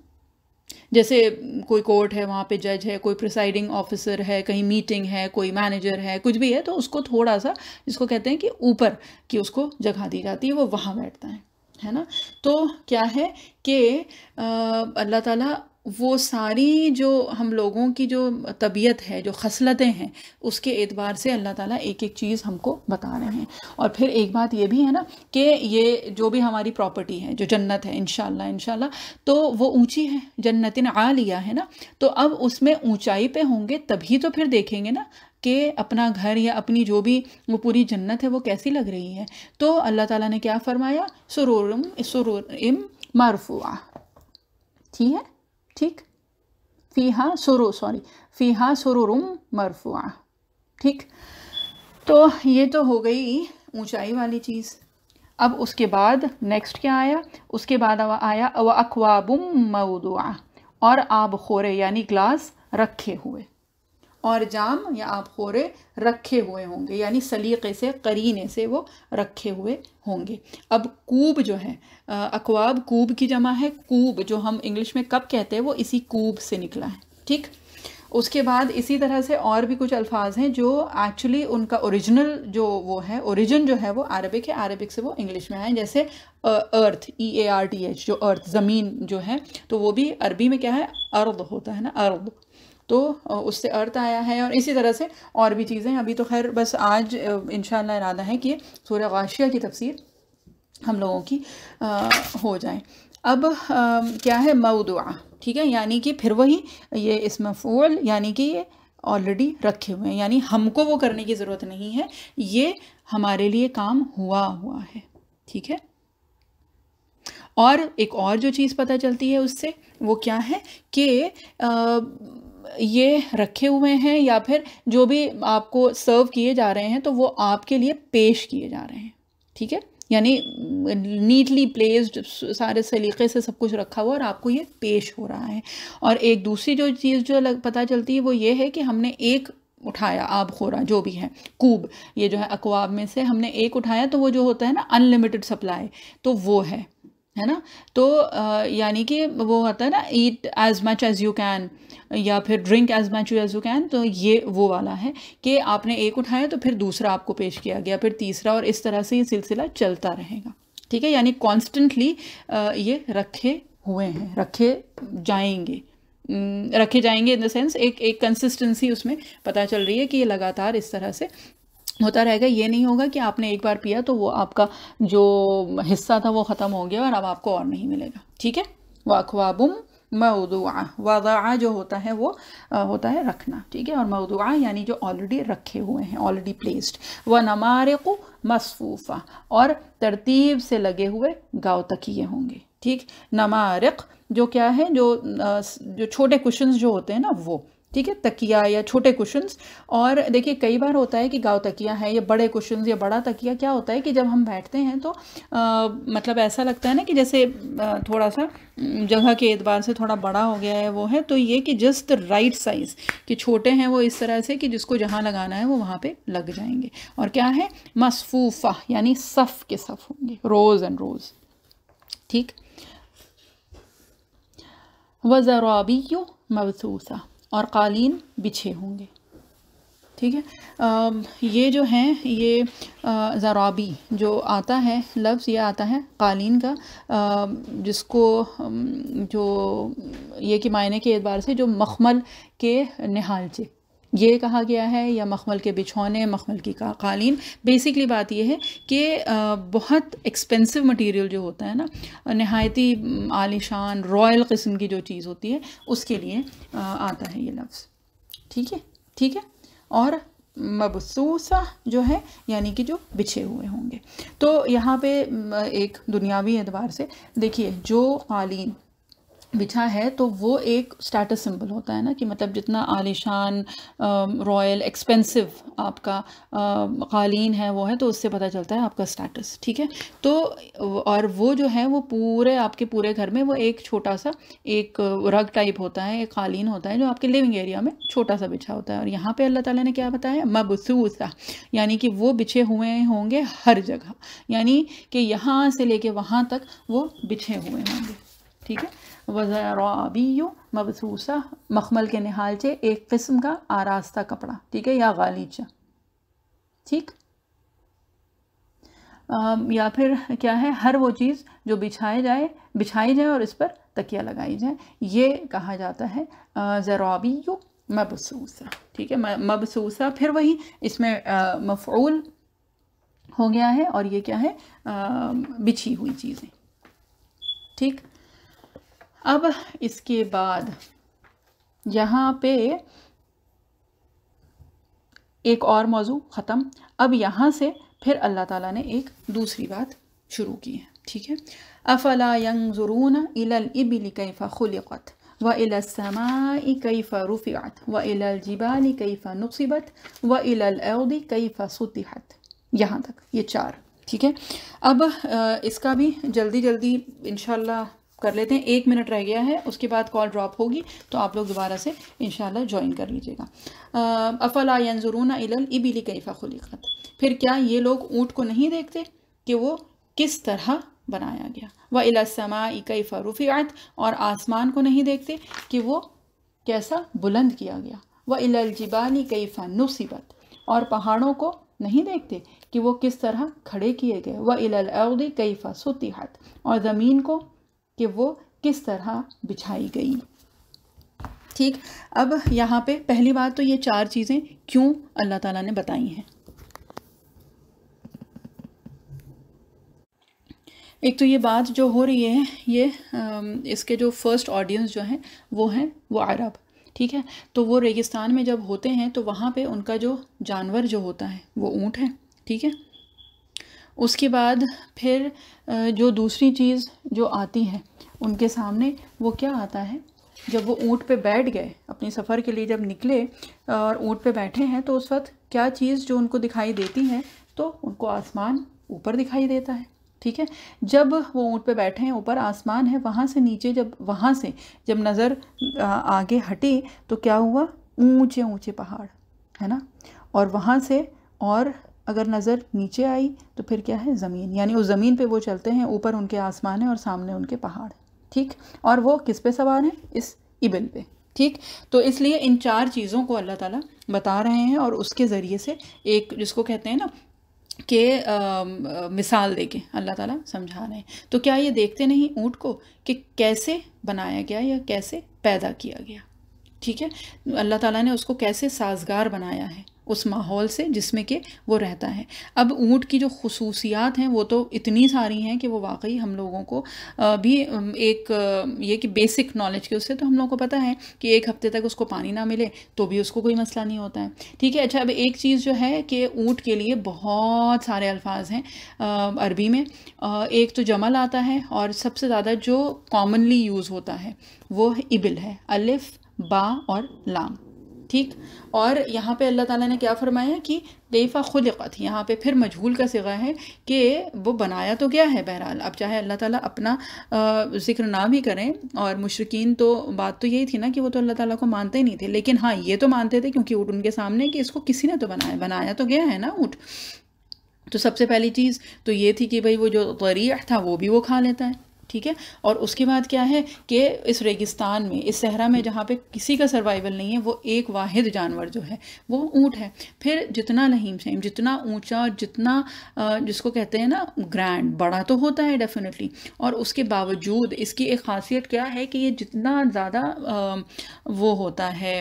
جیسے کوئی کورٹ ہے، وہاں پہ جج ہے، کوئی پریسائڈنگ آفیسر ہے، کہیں میٹنگ ہے، کوئی مینیجر ہے، کچھ بھی ہے، تو اس کو تھوڑا سا جس کو کہتے ہیں کہ اوپر کی اس کو جگہ دی جاتی ہے، وہ وہاں بیٹھتا ہے نا. تو کیا ہے کہ اللہ تعالیٰ وہ ساری جو ہم لوگوں کی جو طبیعت ہے، جو خصلتیں ہیں، اس کے اعتبار سے اللہ تعالیٰ ایک ایک چیز ہم کو بتا رہے ہیں. اور پھر ایک بات یہ بھی ہے نا کہ یہ جو بھی ہماری پراپرٹی ہے، جو جنت ہے انشاءاللہ تو وہ اونچی ہے، جنتن عالیہ ہے نا. تو اب اس میں اونچائی پہ ہوں گے تبھی تو پھر دیکھیں گے نا کہ اپنا گھر یا اپنی جو بھی وہ پوری جنت ہے وہ کیسی لگ رہی ہے. تو اللہ تعالیٰ نے کیا فرمایا؟ سرور مرفوعہ. ٹھیک، فیہا سرور مرفوعہ. ٹھیک، تو یہ تو ہو گئی اونچائی والی چیز. اب اس کے بعد نیکسٹ کیا آیا؟ اس کے بعد آیا وَأَكْوَابٌ مَوْضُوعَةٌ، اور آب خورے یعنی گلاس رکھے ہوئے، اور جام یا آب خورے رکھے ہوئے ہوں گے، یعنی سلیقے سے، قرینے سے وہ رکھے ہوئے ہوں گے. اب کوب جو ہے، اکواب کوب کی جمع ہے. کوب جو ہم انگلش میں کپ کہتے ہیں وہ اسی کوب سے نکلا ہے. ٹھیک، اس کے بعد اسی طرح سے اور بھی کچھ الفاظ ہیں جو ایکچولی ان کا اوریجنل جو وہ ہے، اوریجن جو ہے وہ عربک ہے، عربک سے وہ انگلش میں آئے. جیسے ارتھ، EARTH، جو ارتھ زمین جو ہے، تو وہ بھی عربی میں کیا ہے؟ ارض ہوتا ہے نا، ارض. تو اس سے ارتھ آیا ہے. اور اسی طرح سے اور بھی چیزیں. ابھی تو خیر بس آج انشاءاللہ ارادہ ہے کہ سورہ غاشیہ کی تفسیر ہم لوگوں کی ہو جائے. اب کیا ہے؟ موضوعہ. ٹھیک ہے، یعنی کہ پھر وہی یہ اسم مفعول، یعنی کہ یہ آلریڈی رکھے ہوئے ہیں، یعنی ہم کو وہ کرنے کی ضرورت نہیں ہے، یہ ہمارے لیے کام ہوا ہے. ٹھیک ہے. اور ایک اور جو چیز پتہ چلتی ہے اس سے وہ کیا ہے کہ یہ رکھے ہوئے ہیں یا پھر جو بھی آپ کو سرو کیے جا رہے ہیں تو وہ آپ کے لیے پیش کیے جا رہے ہیں. ٹھیک ہے، یعنی نیٹلی پلیسڈ، سارے سلیقے سے سب کچھ رکھا ہوا اور آپ کو یہ پیش ہو رہا ہے. اور ایک دوسری جو چیز جو پتہ چلتی ہے وہ یہ ہے کہ ہم نے ایک اٹھایا آب خورا جو بھی ہے، کوب، یہ جو ہے اکواب میں سے ہم نے ایک اٹھایا، تو وہ جو ہوتا ہے نا انلیمیٹڈ سپلائی، تو وہ ہے نا. تو یعنی کہ وہ ہوتا ہے نا eat as much as you can, یا پھر drink as much as you can. تو یہ وہ والا ہے کہ آپ نے ایک اٹھایا تو پھر دوسرا آپ کو پیش کیا گیا، پھر تیسرا، اور اس طرح سے یہ سلسلہ چلتا رہے گا. ٹھیک ہے، یعنی کانسٹنٹلی یہ رکھے ہوئے ہیں، رکھے جائیں گے ان دا سینس ایک کنسسٹنسی اس میں پتہ چل رہی ہے کہ یہ لگاتار اس طرح سے ہوتا رہے گا. یہ نہیں ہوگا کہ آپ نے ایک بار پیا تو وہ آپ کا جو حصہ تھا وہ ختم ہو گیا اور اب آپ کو اور نہیں ملے گا. ٹھیک ہے. وَأَكْوَابٌ موضوعہ، وضع جو ہوتا ہے وہ ہوتا ہے رکھنا. ٹھیک ہے، اور موضوعہ یعنی جو آلریڈی رکھے ہوئے ہیں، آلریڈی پلیسڈ. وَنَمَارِقُ مَصْفُوفَةٌ، اور ترتیب سے لگے ہوئے گاؤ تکیے ہوں گے. ٹھیک، نمارق جو کیا ہے؟ جو چھوٹے کشنز جو ہوتے ہیں نا وہ. ٹھیک ہے، تکیہ یا چھوٹے کشنز. اور دیکھیے کئی بار ہوتا ہے کہ گاؤ تکیہ ہے یا بڑے کشنز یا بڑا تکیہ. کیا ہوتا ہے کہ جب ہم بیٹھتے ہیں تو مطلب ایسا لگتا ہے نا کہ جیسے تھوڑا سا جگہ کے اعتبار سے تھوڑا بڑا ہو گیا ہے وہ ہے، تو یہ کہ جسٹ رائٹ سائز، کہ چھوٹے ہیں وہ اس طرح سے کہ جس کو جہاں لگانا ہے وہ وہاں پہ لگ جائیں گے. اور کیا ہے؟ مصفوفہ، یعنی صف کے صف ہوں گے، روز اینڈ روز. ٹھیک. وزرابی مبثوثہ، اور قالین بچھے ہوں گے. ٹھیک ہے. یہ جو ہیں یہ زرابی جو آتا ہے لفظ، یہ آتا ہے قالین کا، جس کو جو یہ کہ معنی کے اعتبار سے جو مخمل کے نہالچے یہ کہا گیا ہے، یا مخمل کے بچھونے، مخمل کی قالین. بیسکلی بات یہ ہے کہ بہت ایکسپینسو مٹیریل جو ہوتا ہے نا، نہایتی عالی شان رائل قسم کی جو چیز ہوتی ہے اس کے لیے آتا ہے یہ لفظ. ٹھیک ہے. اور مبثوثہ جو ہے یعنی کہ جو بچھے ہوئے ہوں گے. تو یہاں پہ ایک دنیاوی اعتبار سے دیکھیے جو قالین بچھا ہے تو وہ ایک اسٹیٹس سمبل ہوتا ہے نا، کہ مطلب جتنا عالیشان رائل ایکسپینسو آپ کا قالین ہے وہ ہے، تو اس سے پتہ چلتا ہے آپ کا اسٹیٹس، ٹھیک ہے. تو اور وہ جو ہے وہ پورے آپ کے پورے گھر میں وہ ایک چھوٹا سا ایک رگ ٹائپ ہوتا ہے، ایک قالین ہوتا ہے جو آپ کے لیونگ ایریا میں چھوٹا سا بچھا ہوتا ہے. اور یہاں پہ اللہ تعالیٰ نے کیا بتایا؟ مبثوثہ، یعنی کہ وہ بچھے ہوئے ہوں گے ہر جگہ، یعنی کہ یہاں سے لے کے وہاں تک وہ بچھے ہوئے ہوں گے، ٹھیک ہے. وزرابی مبثوثہ، مخمل کے نہالچے، ایک قسم کا آراستہ کپڑا، ٹھیک ہے، یا غالیچہ، ٹھیک. یا پھر کیا ہے؟ ہر وہ چیز جو بچھائی جائے اور اس پر تکیہ لگائی جائے، یہ کہا جاتا ہے زرابی مبثوثہ، ٹھیک ہے. مبثوثہ پھر وہی اس میں مفعول ہو گیا ہے، اور یہ کیا ہے؟ بچھی ہوئی چیزیں، ٹھیک. اب اس کے بعد یہاں پہ ایک اور موضوع ختم. اب یہاں سے پھر اللہ تعالیٰ نے ایک دوسری بات شروع کی ہے، ٹھیک ہے. افلا ينظرون الى الابل كيف خلقت والى السماء كيف رفعت والى الجبال كيف نصبت والى الارض كيف سطحت. یہاں تک یہ 4، ٹھیک ہے. اب اس کا بھی جلدی انشاءاللہ کر لیتے ہیں. 1 منٹ رہ گیا ہے، اس کے بعد کال ڈراپ ہوگی تو آپ لوگ دوبارہ سے انشاءاللہ جوائن کر لیجیے گا. افلا ينظرون الى الابل كيف خلقت، پھر کیا یہ لوگ اونٹ کو نہیں دیکھتے کہ وہ کس طرح بنایا گیا؟ وَإِلَى السَّمَاءِ كَيْفَ رُفِعَتْ، اور آسمان کو نہیں دیکھتے کہ وہ کیسا بلند کیا گیا. وَإِلَى الْجِبَالِ كَيْفَ نُصِبَتْ، اور پہاڑوں کو نہیں دیکھتے کہ وہ کس طرح کھڑے کیے گئے. وَإِلَى الْأَرْضِ كَيْفَ سُطِحَتْ، اور زمین کو کہ وہ کس طرح بچھائی گئی، ٹھیک. اب یہاں پہ پہلی بات تو یہ 4 چیزیں کیوں اللہ تعالیٰ نے بتائی ہیں. ایک تو یہ بات جو ہو رہی ہے، یہ اس کے جو فرسٹ آڈینس جو ہیں وہ عرب، ٹھیک ہے. تو وہ ریگستان میں جب ہوتے ہیں تو وہاں پہ ان کا جو جانور جو ہوتا ہے وہ اونٹ ہے، ٹھیک ہے. اس کے بعد پھر جو دوسری چیز جو آتی ہے ان کے سامنے وہ کیا آتا ہے؟ جب وہ اونٹ پہ بیٹھ گئے، اپنی سفر کے لیے جب نکلے اور اونٹ پہ بیٹھے ہیں، تو اس وقت کیا چیز جو ان کو دکھائی دیتی ہے؟ تو ان کو آسمان اوپر دکھائی دیتا ہے، ٹھیک ہے. جب وہ اونٹ پہ بیٹھے ہیں، اوپر آسمان ہے، وہاں سے نیچے جب نظر آگے ہٹی تو کیا ہوا؟ اونچے اونچے پہاڑ ہے نا. اور وہاں سے اور اگر نظر نیچے آئی تو پھر کیا ہے؟ زمین، یعنی اس زمین پہ وہ چلتے ہیں، اوپر ان کے آسمان ہے اور سامنے ان کے پہاڑ، ٹھیک. اور وہ کس پہ سوار ہیں؟ اس ابل پہ، ٹھیک. تو اس لیے ان 4 چیزوں کو اللہ تعالیٰ بتا رہے ہیں، اور اس کے ذریعے سے ایک جس کو کہتے ہیں نا کہ مثال دے کے اللہ تعالیٰ سمجھا رہے ہیں. تو کیا یہ دیکھتے نہیں اونٹ کو کہ کیسے بنایا گیا یا کیسے پیدا کیا گیا، ٹھیک ہے. اللہ تعالیٰ نے اس کو کیسے سازگار بنایا ہے اس ماحول سے جس میں کہ وہ رہتا ہے. اب اونٹ کی جو خصوصیات ہیں وہ تو اتنی ساری ہیں کہ وہ واقعی ہم لوگوں کو بھی ایک یہ کہ بیسک نالج کے اس سے تو ہم لوگوں کو پتہ ہے کہ 1 ہفتے تک اس کو پانی نہ ملے تو بھی اس کو کوئی مسئلہ نہیں ہوتا ہے، ٹھیک ہے. اچھا، اب ایک چیز جو ہے کہ اونٹ کے لیے بہت سارے الفاظ ہیں عربی میں. ایک تو جمل آتا ہے، اور سب سے زیادہ جو کامنلی یوز ہوتا ہے وہ ابل ہے، الف با اور لام، ٹھیک. اور یہاں پہ اللہ تعالیٰ نے کیا فرمایا کہ کیف خلقت، یہاں پہ پھر مجہول کا صیغہ ہے کہ وہ بنایا تو کیا ہے. بہرحال اب چاہے اللہ تعالیٰ اپنا ذکر نہ بھی کریں، اور مشرکین تو بات تو یہی تھی نا کہ وہ تو اللہ تعالیٰ کو مانتے نہیں تھے، لیکن ہاں یہ تو مانتے تھے کیونکہ اونٹ ان کے سامنے کہ اس کو کسی نے تو بنایا تو گیا ہے نا اونٹ. تو سب سے پہلی چیز تو یہ تھی کہ بھئی وہ جو ضریع تھا وہ بھی وہ کھا لیتا ہے، ٹھیک ہے. اور اس کے بعد کیا ہے کہ اس ریگستان میں، اس صحرا میں جہاں پہ کسی کا سروائیول نہیں ہے، وہ ایک واحد جانور جو ہے وہ اونٹ ہے. پھر جتنا لہیم شہیم، جتنا اونچا اور جتنا جس کو کہتے ہیں نا گرینڈ، بڑا تو ہوتا ہے ڈیفینیٹلی، اور اس کے باوجود اس کی ایک خاصیت کیا ہے کہ یہ جتنا زیادہ وہ ہوتا ہے،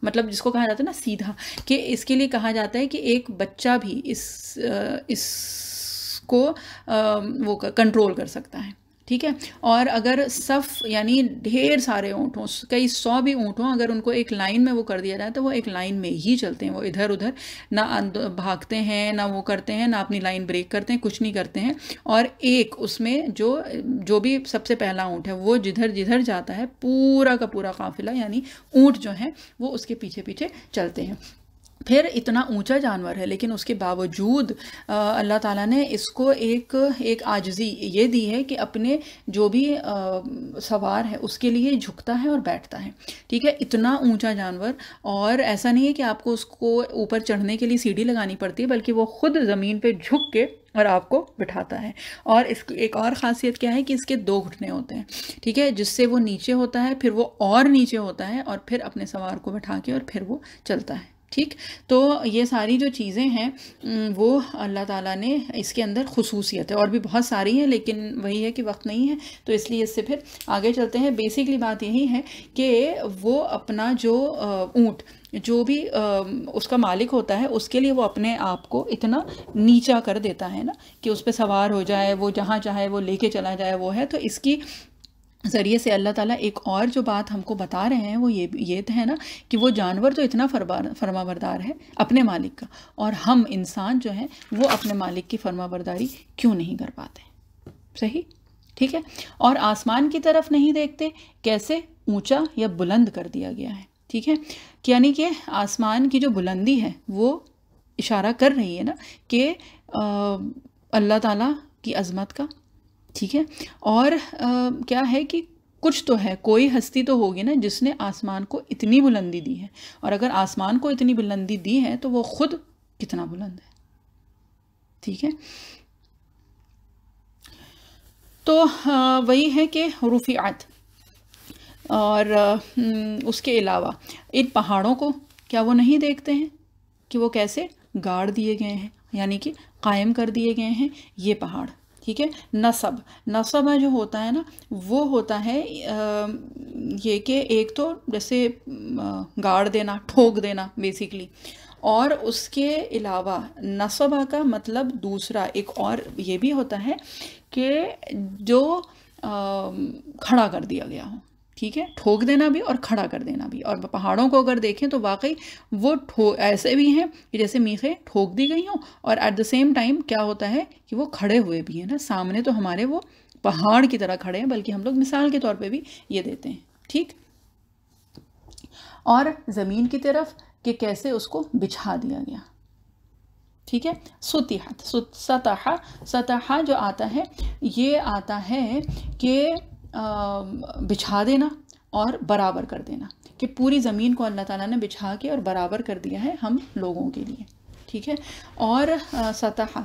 مطلب جس کو کہا جاتا ہے نا سیدھا، کہ اس کے لیے کہا جاتا ہے کہ ایک بچہ بھی اس کو وہ کنٹرول کر سکتا ہے، ٹھیک ہے. اور اگر صف یعنی ڈھیر سارے اونٹ ہوں، کئی 100 بھی اونٹ ہوں، اگر ان کو ایک لائن میں وہ کر دیا جائے تو وہ ایک لائن میں ہی چلتے ہیں، وہ ادھر ادھر نہ بھاگتے ہیں، نہ وہ کرتے ہیں، نہ اپنی لائن بریک کرتے ہیں، کچھ نہیں کرتے ہیں. اور ایک اس میں جو بھی سب سے پہلا اونٹ ہے وہ جدھر جدھر جاتا ہے پورا کا پورا قافلہ یعنی اونٹ جو ہیں وہ اس کے پیچھے پیچھے چلتے ہیں. پھر اتنا اونچا جانور ہے لیکن اس کے باوجود اللہ تعالیٰ نے اس کو ایک عاجزی یہ دی ہے کہ اپنے جو بھی سوار ہے اس کے لیے جھکتا ہے اور بیٹھتا ہے. ٹھیک ہے، اتنا اونچا جانور، اور ایسا نہیں ہے کہ آپ کو اس کو اوپر چڑھنے کے لیے سیڑھی لگانی پڑتی ہے، بلکہ وہ خود زمین پہ جھک کے اور آپ کو بٹھاتا ہے. اور اس کی ایک اور خاصیت کیا ہے کہ اس کے 2 گھٹنے ہوتے ہیں. ٹھیک ہے، جس سے وہ نیچے ہوتا ہے، پھر وہ اور نیچے ہوتا ہے، اور پھر اپنے سوار کو بٹھا کے اور پھر وہ چلتا ہے. ٹھیک، تو یہ ساری جو چیزیں ہیں وہ اللہ تعالیٰ نے اس کے اندر خصوصیت ہے، اور بھی بہت ساری ہیں لیکن وہی ہے کہ وقت نہیں ہے تو اس لیے اس سے پھر آگے چلتے ہیں. بیسکلی بات یہی ہے کہ وہ اپنا جو اونٹ جو بھی اس کا مالک ہوتا ہے اس کے لیے وہ اپنے آپ کو اتنا نیچا کر دیتا ہے نا کہ اس پہ سوار ہو جائے، وہ جہاں چاہے وہ لے کے چلا جائے، وہ ہے. تو اس کی ذریعے سے اللہ تعالیٰ ایک اور جو بات ہم کو بتا رہے ہیں وہ یہ ہے نا کہ وہ جانور تو اتنا فرما بردار ہے اپنے مالک کا، اور ہم انسان جو ہیں وہ اپنے مالک کی فرما برداری کیوں نہیں کر پاتے. صحیح، ٹھیک ہے. اور آسمان کی طرف نہیں دیکھتے، کیسے اونچا یا بلند کر دیا گیا ہے. ٹھیک ہے، یعنی کہ آسمان کی جو بلندی ہے وہ اشارہ کر رہی ہے نا کہ اللہ تعالیٰ کی عظمت کا. ٹھیک ہے، اور کیا ہے کہ کچھ تو ہے، کوئی ہستی تو ہوگی نا جس نے آسمان کو اتنی بلندی دی ہے، اور اگر آسمان کو اتنی بلندی دی ہے تو وہ خود کتنا بلند ہے. ٹھیک ہے، تو وہی ہے کہ رفعت. اور اس کے علاوہ ان پہاڑوں کو کیا وہ نہیں دیکھتے ہیں کہ وہ کیسے گاڑ دیے گئے ہیں، یعنی کہ قائم کر دیے گئے ہیں یہ پہاڑ. ٹھیک ہے، نصب جو ہوتا ہے نا وہ ہوتا ہے یہ کہ ایک تو جیسے گاڑ دینا، ٹھوک دینا بیسیکلی، اور اس کے علاوہ نصبہ کا مطلب دوسرا ایک اور یہ بھی ہوتا ہے کہ جو کھڑا کر دیا گیا ہو. ٹھیک ہے، ٹھوک دینا بھی اور کھڑا کر دینا بھی. اور پہاڑوں کو اگر دیکھیں تو واقعی وہ ایسے بھی ہیں کہ جیسے میخیں ٹھوک دی گئی ہوں، اور ایٹ دا سیم ٹائم کیا ہوتا ہے کہ وہ کھڑے ہوئے بھی ہیں نا. سامنے تو ہمارے وہ پہاڑ کی طرح کھڑے ہیں، بلکہ ہم لوگ مثال کے طور پہ بھی یہ دیتے ہیں. ٹھیک، اور زمین کی طرف کہ کیسے اس کو بچھا دیا گیا. ٹھیک ہے، سطحت، سطح جو آتا ہے یہ آتا ہے کہ بچھا دینا اور برابر کر دینا، کہ پوری زمین کو اللہ تعالیٰ نے بچھا کے اور برابر کر دیا ہے ہم لوگوں کے لیے. ٹھیک ہے، اور سطح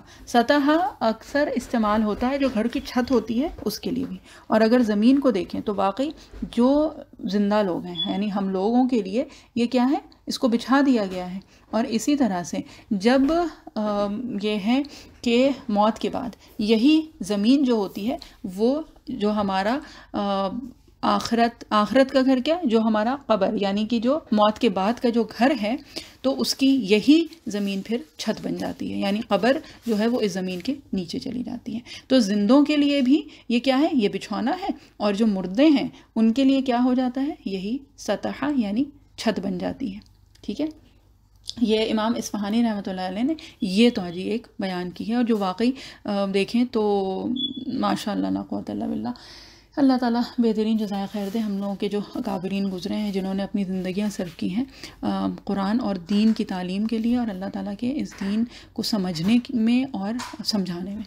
اکثر استعمال ہوتا ہے جو گھر کی چھت ہوتی ہے اس کے لیے بھی. اور اگر زمین کو دیکھیں تو واقعی جو زندہ لوگ ہیں یعنی ہم لوگوں کے لیے یہ کیا ہے، اس کو بچھا دیا گیا ہے. اور اسی طرح سے جب یہ ہے کہ موت کے بعد یہی زمین جو ہوتی ہے وہ جو ہمارا آخرت کا گھر، کیا جو ہمارا قبر یعنی کہ جو موت کے بعد کا جو گھر ہے، تو اس کی یہی زمین پھر چھت بن جاتی ہے، یعنی قبر جو ہے وہ اس زمین کے نیچے چلی جاتی ہے. تو زندوں کے لیے بھی یہ کیا ہے، یہ بچھونا ہے، اور جو مردے ہیں ان کے لیے کیا ہو جاتا ہے، یہی سطح یعنی چھت بن جاتی ہے. ٹھیک ہے، یہ امام اصفہانی رحمۃ اللہ علیہ نے یہ توجہ ایک بیان کی ہے، اور جو واقعی دیکھیں تو ماشاء اللہ لا قوت الا باللہ. اللہ تعالیٰ بہترین جزائے خیر دے ہم لوگوں کے جو اکابرین گزرے ہیں جنہوں نے اپنی زندگیاں صرف کی ہیں قرآن اور دین کی تعلیم کے لیے، اور اللہ تعالیٰ کے اس دین کو سمجھنے میں اور سمجھانے میں.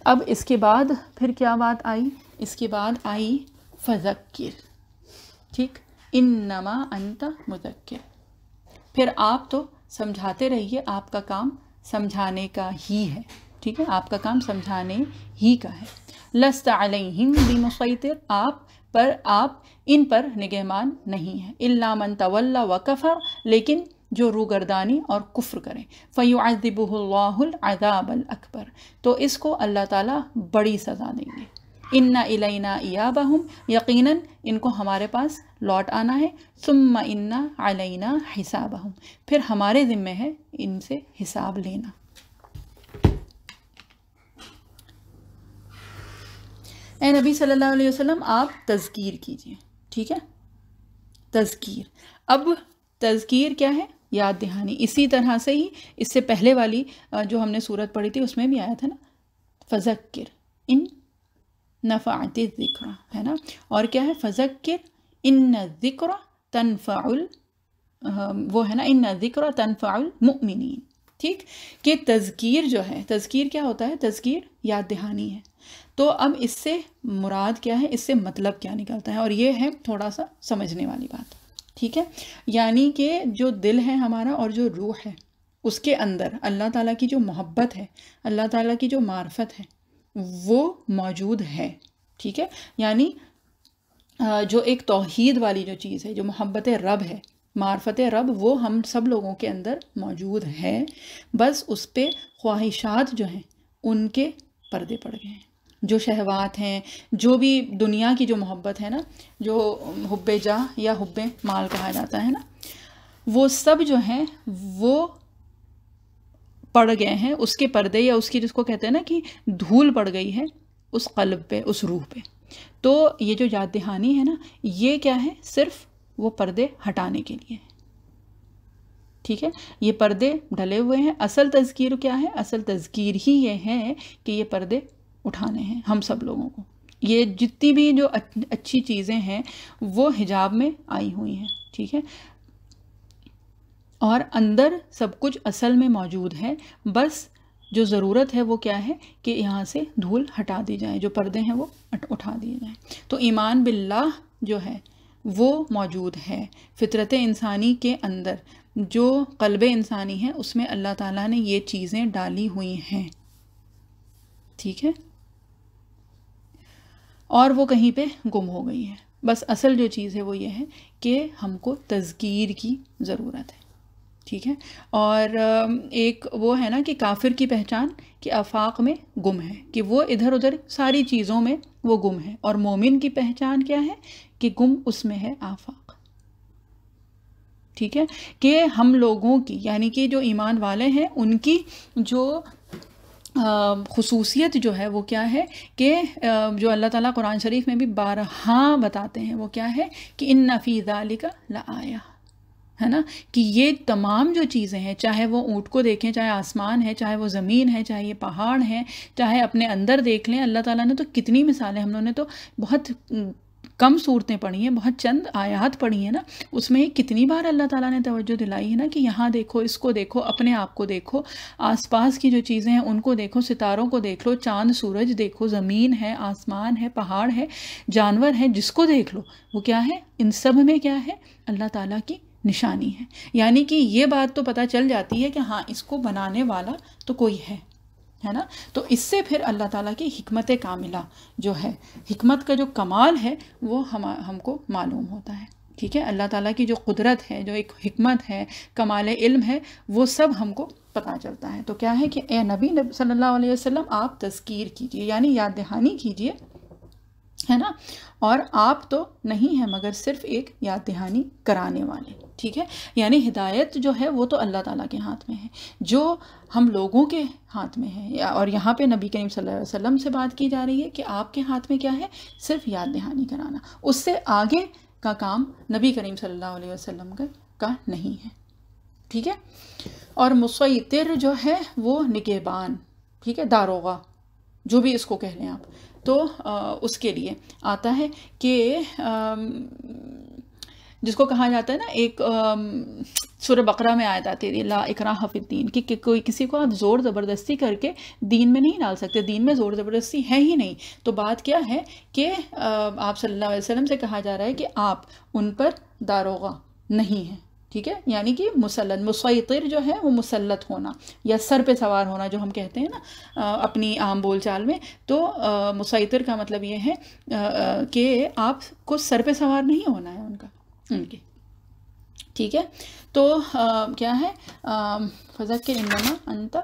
اب اس کے بعد پھر کیا بات آئی، اس کے بعد آئی فذکر. ٹھیک، انما انت مذکر. پھر آپ تو سمجھاتے رہیے، آپ کا کام سمجھانے کا ہی ہے. ٹھیک ہے، آپ کا کام سمجھانے ہی کا ہے. لست علیہم بمسیطر، آپ ان پر نگہبان نہیں ہیں. الا من تولی وکفر، لیکن جو روگردانی اور کفر کریں. فیعذبہ اللہ العذاب الاکبر، تو اس کو اللہ تعالیٰ بڑی سزا دیں گے. ان الینا ایابہم، یقیناً ان کو ہمارے پاس لوٹ آنا ہے. ثم ان علینا حسابہم، پھر ہمارے ذمہ ہے ان سے حساب لینا. اے نبی صلی اللہ علیہ وسلم آپ تذکیر کیجئے. ٹھیک ہے، تذکیر. اب تذکیر کیا ہے؟ یاد دہانی. اسی طرح سے ہی اس سے پہلے والی جو ہم نے صورت پڑھی تھی اس میں بھی آیا تھا نا، فذکر ان نفعت الذکر، ہے نا. اور کیا ہے؟ فذکر ان الذکر تنفع وہ ہے نا، ان الذکر تنفع المؤمنین. ٹھیک، کہ تذکیر جو ہے، تذکیر کیا ہوتا ہے؟ تذکیر یاد دہانی ہے. تو اب اس سے مراد کیا ہے؟ اس سے مطلب کیا نکلتا ہے؟ اور یہ ہے تھوڑا سا سمجھنے والی بات. ٹھیک ہے، یعنی کہ جو دل ہے ہمارا اور جو روح ہے اس کے اندر اللہ تعالیٰ کی جو محبت ہے، اللہ تعالیٰ کی جو معرفت ہے وہ موجود ہے. ٹھیک ہے، یعنی جو ایک توحید والی جو چیز ہے، جو محبت رب ہے، معرفت رب، وہ ہم سب لوگوں کے اندر موجود ہے. بس اس پہ خواہشات جو ہیں ان کے پردے پڑ گئے ہیں. جو شہوات ہیں، جو بھی دنیا کی جو محبت ہے نا، جو حب جاہ یا حب مال کہا جاتا ہے نا، وہ سب جو ہیں وہ پڑ گئے ہیں اس کے پردے، یا اس کی جس کو کہتے ہیں نا کہ دھول پڑ گئی ہے اس قلب پہ، اس روح پہ. تو یہ جو یاد دہانی ہے نا، یہ کیا ہے؟ صرف وہ پردے ہٹانے کے لیے. ٹھیک ہے، یہ پردے ڈلے ہوئے ہیں. اصل تذکیر کیا ہے؟ اصل تذکیر ہی یہ ہے کہ یہ پردے اٹھانے ہیں ہم سب لوگوں کو. یہ جتنی بھی جو اچھی چیزیں ہیں وہ حجاب میں آئی ہوئی ہیں. ٹھیک ہے، اور اندر سب کچھ اصل میں موجود ہے. بس جو ضرورت ہے وہ کیا ہے؟ کہ یہاں سے دھول ہٹا دی جائے، جو پردے ہیں وہ اٹھا دیے جائیں. تو ایمان باللہ جو ہے وہ موجود ہے. فطرت انسانی کے اندر جو قلب انسانی ہے اس میں اللہ تعالیٰ نے یہ چیزیں ڈالی ہوئی ہیں. ٹھیک ہے، اور وہ کہیں پہ گم ہو گئی ہے. بس اصل جو چیز ہے وہ یہ ہے کہ ہم کو تذکیر کی ضرورت ہے. ٹھیک ہے، اور ایک وہ ہے نا کہ کافر کی پہچان کہ آفاق میں گم ہے، کہ وہ ادھر ادھر ساری چیزوں میں وہ گم ہے. اور مومن کی پہچان کیا ہے؟ کہ گم اس میں ہے آفاق. ٹھیک ہے، کہ ہم لوگوں کی، یعنی کہ جو ایمان والے ہیں ان کی جو خصوصیت جو ہے وہ کیا ہے؟ کہ جو اللہ تعالیٰ قرآن شریف میں بھی بارہا بتاتے ہیں، وہ کیا ہے؟ کہ ان فی ذالک لآیہ، ہے نا. کہ یہ تمام جو چیزیں ہیں، چاہے وہ اونٹ کو دیکھیں، چاہے آسمان ہے، چاہے وہ زمین ہے، چاہے یہ پہاڑ ہیں، چاہے اپنے اندر دیکھ لیں. اللہ تعالیٰ نے تو کتنی مثالیں، ہم لوگوں نے تو بہت کم صورتیں پڑھی ہیں، بہت چند آیات پڑھی ہیں نا، اس میں کتنی بار اللہ تعالیٰ نے توجہ دلائی ہے نا کہ یہاں دیکھو، اس کو دیکھو، اپنے آپ کو دیکھو، آس پاس کی جو چیزیں ہیں ان کو دیکھو، ستاروں کو دیکھ لو، چاند سورج دیکھو، زمین ہے، آسمان ہے، پہاڑ ہے، جانور ہے، جس کو دیکھ لو وہ کیا ہے؟ ان سب میں کیا ہے؟ اللہ تعالیٰ کی نشانی ہے. یعنی کہ یہ بات تو پتہ چل جاتی ہے کہ ہاں اس کو بنانے والا تو کوئی ہے نا. تو اس سے پھر اللہ تعالیٰ کی حکمت کاملہ جو ہے، حکمت کا جو کمال ہے وہ ہم کو معلوم ہوتا ہے. ٹھیک ہے، اللہ تعالیٰ کی جو قدرت ہے، جو ایک حکمت ہے، کمال علم ہے، وہ سب ہم کو پتہ چلتا ہے. تو کیا ہے کہ اے نبی صلی اللہ علیہ وسلم آپ تذکیر کیجئے، یعنی یاد دہانی کیجئے، ہے نا. اور آپ تو نہیں ہیں مگر صرف ایک یاد دہانی کرانے والے. ٹھیک ہے، یعنی ہدایت جو ہے وہ تو اللہ تعالیٰ کے ہاتھ میں ہے، جو ہم لوگوں کے ہاتھ میں ہے. اور یہاں پہ نبی کریم صلی اللہ علیہ وسلم سے بات کی جا رہی ہے کہ آپ کے ہاتھ میں کیا ہے؟ صرف یاد دہانی کرانا. اس سے آگے کا کام نبی کریم صلی اللہ علیہ وسلم کا نہیں ہے. ٹھیک ہے، اور مسیطر جو ہے وہ نگہبان، ٹھیک ہے، داروغہ، جو بھی اس کو کہہ لیں آپ، تو اس کے لیے آتا ہے کہ جس کو کہا جاتا ہے نا، ایک سورہ بقرہ میں آیت آتی ہے لا اکراہ فی الدین، کہ کوئی کسی کو آپ زور زبردستی کر کے دین میں نہیں ڈال سکتے. دین میں زور زبردستی ہے ہی نہیں. تو بات کیا ہے کہ آپ صلی اللہ علیہ وسلم سے کہا جا رہا ہے کہ آپ ان پر داروغہ نہیں ہیں. ٹھیک ہے، یعنی کہ مسلط، مسیطر جو ہے وہ مسلط ہونا یا سر پہ سوار ہونا جو ہم کہتے ہیں نا اپنی عام بول چال میں. تو مسیطر کا مطلب یہ ہے کہ آپ کو سر پہ سوار نہیں ہونا ہے ان کے. ٹھیک ہے، تو کیا ہے؟ فذکر انما انت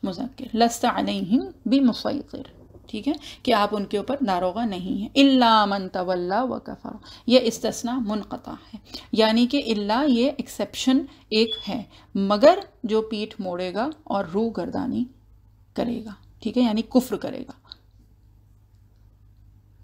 مذکر لست علیہم بمسیطر. ٹھیک ہے، کہ آپ ان کے اوپر داروغہ نہیں ہیں. الا من تولی وکفر، یہ استثناء منقطع ہے، یعنی کہ الا یہ ایکسیپشن ایک ہے، مگر جو پیٹھ موڑے گا اور روح گردانی کرے گا. ٹھیک ہے، یعنی کفر کرے گا.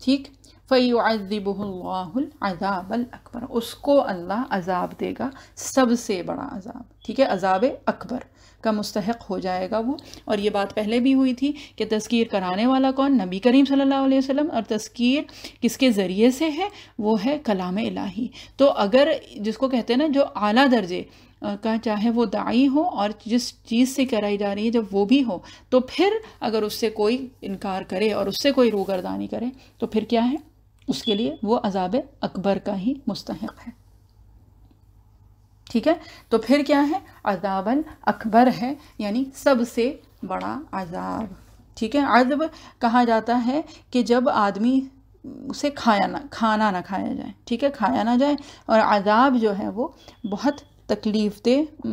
ٹھیک. فَيُعَذِّبُهُ اللَّهُ الْعَذَابَ الْأَكْبَرَ، اس کو اللہ عذاب دے گا سب سے بڑا عذاب. ٹھیک ہے، عذاب اکبر کا مستحق ہو جائے گا وہ. اور یہ بات پہلے بھی ہوئی تھی کہ تذکیر کرانے والا کون؟ نبی کریم صلی اللہ علیہ وسلم. اور تذکیر کس کے ذریعے سے ہے؟ وہ ہے کلام الہی. تو اگر جس کو کہتے ہیں نا جو اعلیٰ درجے کا چاہے وہ داعی ہو اور جس چیز سے کرائی جا رہی ہے جب وہ بھی ہو، تو پھر اگر اس سے کوئی انکار کرے اور اس سے کوئی روگردانی کرے تو پھر کیا ہے؟ اس کے لیے وہ عذاب اکبر کا ہی مستحق ہے. ٹھیک ہے، تو پھر کیا ہے؟ عذاب الاکبر ہے، یعنی سب سے بڑا عذاب. ٹھیک ہے، عذاب کہا جاتا ہے کہ جب آدمی اسے کھانا نہ کھایا جائے. ٹھیک ہے، کھایا نہ جائے. اور عذاب جو ہے وہ بہت تکلیف دہ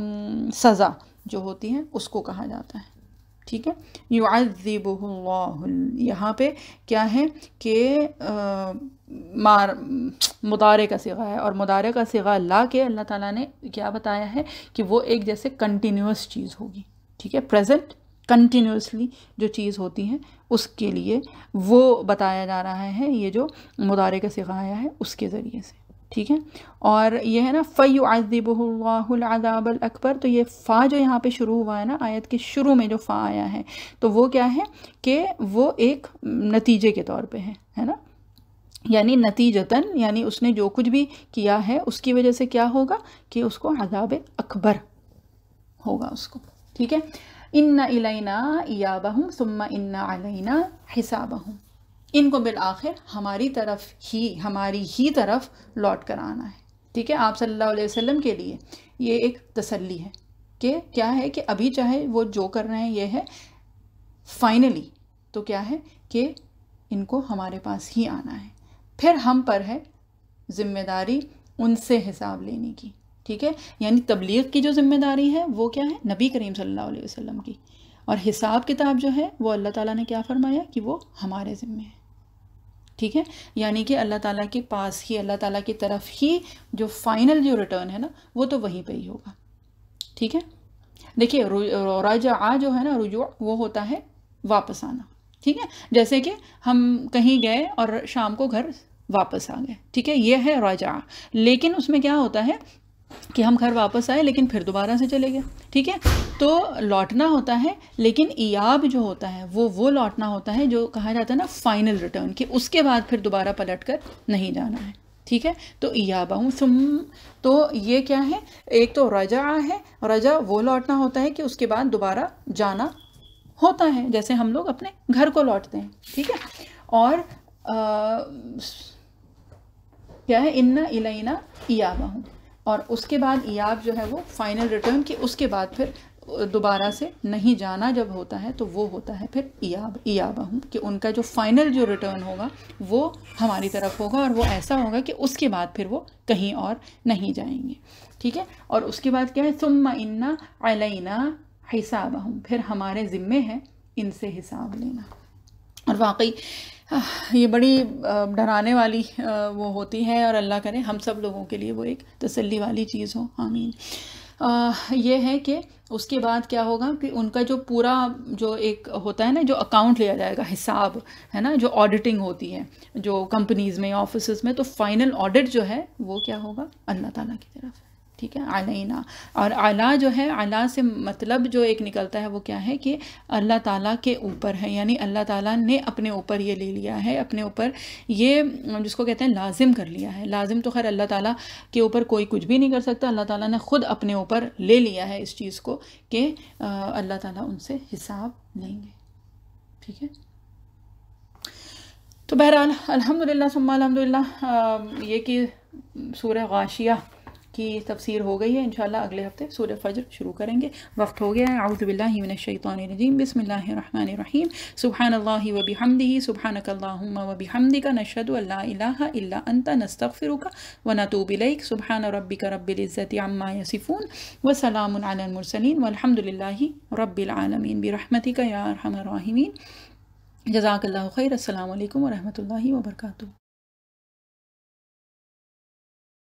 سزا جو ہوتی ہے اس کو کہا جاتا ہے. ٹھیک ہے، یعذبہ اللہ، یہاں پہ کیا ہے کہ مضارع کا صیغہ ہے، اور مضارع کا صیغہ لا کے اللہ تعالیٰ نے کیا بتایا ہے کہ وہ ایک جیسے کنٹینیوس چیز ہوگی. ٹھیک ہے، پریزنٹ کنٹینیوسلی جو چیز ہوتی ہے اس کے لیے وہ بتایا جا رہا ہے، یہ جو مضارع کا صیغہ آیا ہے اس کے ذریعے سے. ٹھیک ہے، اور یہ ہے نا فَيُعَذِّبُهُ اللَّهُ الْعَذَابَ الْأَكْبَرَ، تو یہ فا جو یہاں پہ شروع ہوا ہے نا، آیت کے شروع میں جو فا آیا ہے تو وہ کیا ہے کہ وہ ایک نتیجے کے طور پہ ہے نا، یعنی نتیجتاً، یعنی اس نے جو کچھ بھی کیا ہے اس کی وجہ سے کیا ہوگا کہ اس کو عذاب اکبر ہوگا اس کو. ٹھیک ہے، اِنَّ إِلَيْنَا إِيَابَهُمْ ثُمَّ إِنَّ عَلَيْنَا حِسَابَهُمْ، ان کو بالآخر ہماری ہی طرف لوٹ کر آنا ہے. ٹھیک ہے، آپ صلی اللہ علیہ وسلم کے لیے یہ ایک تسلی ہے کہ کیا ہے کہ ابھی چاہے وہ جو کر رہے ہیں یہ ہے فائنلی، تو کیا ہے کہ ان کو ہمارے پاس ہی آنا ہے. پھر ہم پر ہے ذمہ داری ان سے حساب لینے کی. ٹھیک ہے، یعنی تبلیغ کی جو ذمہ داری ہے وہ کیا ہے؟ نبی کریم صلی اللہ علیہ وسلم کی. اور حساب کتاب جو ہے وہ اللہ تعالیٰ نے کیا فرمایا کہ وہ ہمارے ذمہ ہے. ٹھیک ہے، یعنی کہ اللہ تعالیٰ کے پاس ہی، اللہ تعالیٰ کی طرف ہی جو فائنل جو ریٹرن ہے نا وہ تو وہیں پہ ہی ہوگا. ٹھیک ہے، دیکھیے رجع جو ہے نا، رجوع وہ ہوتا ہے واپس آنا. ٹھیک ہے، جیسے کہ ہم کہیں گئے اور شام کو گھر واپس آ گئے. ٹھیک ہے، یہ ہے رجع. لیکن اس میں کیا ہوتا ہے کہ ہم گھر واپس آئے لیکن پھر دوبارہ سے چلے گئے. ٹھیک ہے، تو لوٹنا ہوتا ہے، لیکن ایاب جو ہوتا ہے وہ لوٹنا ہوتا ہے جو کہا جاتا ہے نا فائنل ریٹرن، کہ اس کے بعد پھر دوبارہ پلٹ کر نہیں جانا ہے. ٹھیک ہے، تو ایابہم تو یہ کیا ہے؟ ایک تو رجع ہے، رجع وہ لوٹنا ہوتا ہے کہ اس کے بعد دوبارہ جانا ہوتا ہے، جیسے ہم لوگ اپنے گھر کو لوٹتے ہیں. ٹھیک ہے، اور کیا ہے؟ اِنَّ إِلَيْنَا إِيَابَهُمْ، اور اس کے بعد ایاب جو ہے وہ فائنل ریٹرن، کہ اس کے بعد پھر دوبارہ سے نہیں جانا جب ہوتا ہے تو وہ ہوتا ہے پھر ایابہم، کہ ان کا جو فائنل جو ریٹرن ہوگا وہ ہماری طرف ہوگا، اور وہ ایسا ہوگا کہ اس کے بعد پھر وہ کہیں اور نہیں جائیں گے. ٹھیک ہے، اور اس کے بعد کیا ہے؟ ثُمَّ إِنَّ عَلَيْنَا حِسَابَهُمْ، پھر ہمارے ذمے ہے ان سے حساب لینا. اور واقعی یہ بڑی ڈرانے والی وہ ہوتی ہے، اور اللہ کرے ہم سب لوگوں کے لیے وہ ایک تسلی والی چیز ہو. آمین. یہ ہے کہ اس کے بعد کیا ہوگا کہ ان کا جو پورا جو ایک ہوتا ہے نا، جو اکاؤنٹ لیا جائے گا، حساب ہے نا، جو آڈیٹنگ ہوتی ہے جو کمپنیز میں، آفیسز میں، تو فائنل آڈٹ جو ہے وہ کیا ہوگا؟ اللہ تعالیٰ کی طرف. ٹھیک ہے، علینا. اور اعلیٰ جو ہے، اعلیٰ سے مطلب جو ایک نکلتا ہے وہ کیا ہے کہ اللہ تعالیٰ کے اوپر ہے، یعنی اللہ تعالیٰ نے اپنے اوپر یہ لے لیا ہے، اپنے اوپر یہ جس کو کہتے ہیں لازم کر لیا ہے. لازم تو خیر اللہ تعالیٰ کے اوپر کوئی کچھ بھی نہیں کر سکتا، اللہ تعالیٰ نے خود اپنے اوپر لے لیا ہے اس چیز کو کہ اللہ تعالیٰ ان سے حساب لیں گے. ٹھیک ہے، تو بہرحال الحمدللہ ثم الحمدللہ یہ کہ سورہ غاشیہ کی تفسیر ہو گئی ہے. انشاءاللہ اگلے ہفتے سورہ فجر شروع کریں گے. وقت ہو گیا ہے. اعوذ باللہ من الشیطان الرجیم، بسم اللہ الرحمن الرحیم. سبحان اللہ و بحمدہ، سبحانک اللہم و بحمدک، نشہد ان لا الہ الا انت، نستغفرک و نتوب الیک. سبحان ربک رب العزت عما یصفون وسلام علی المرسلین والحمد للہ رب العالمین برحمتک یا ارحم الراحمین. جزاک اللہ خیر. السلام علیکم ورحمۃ اللہ وبرکاتہ.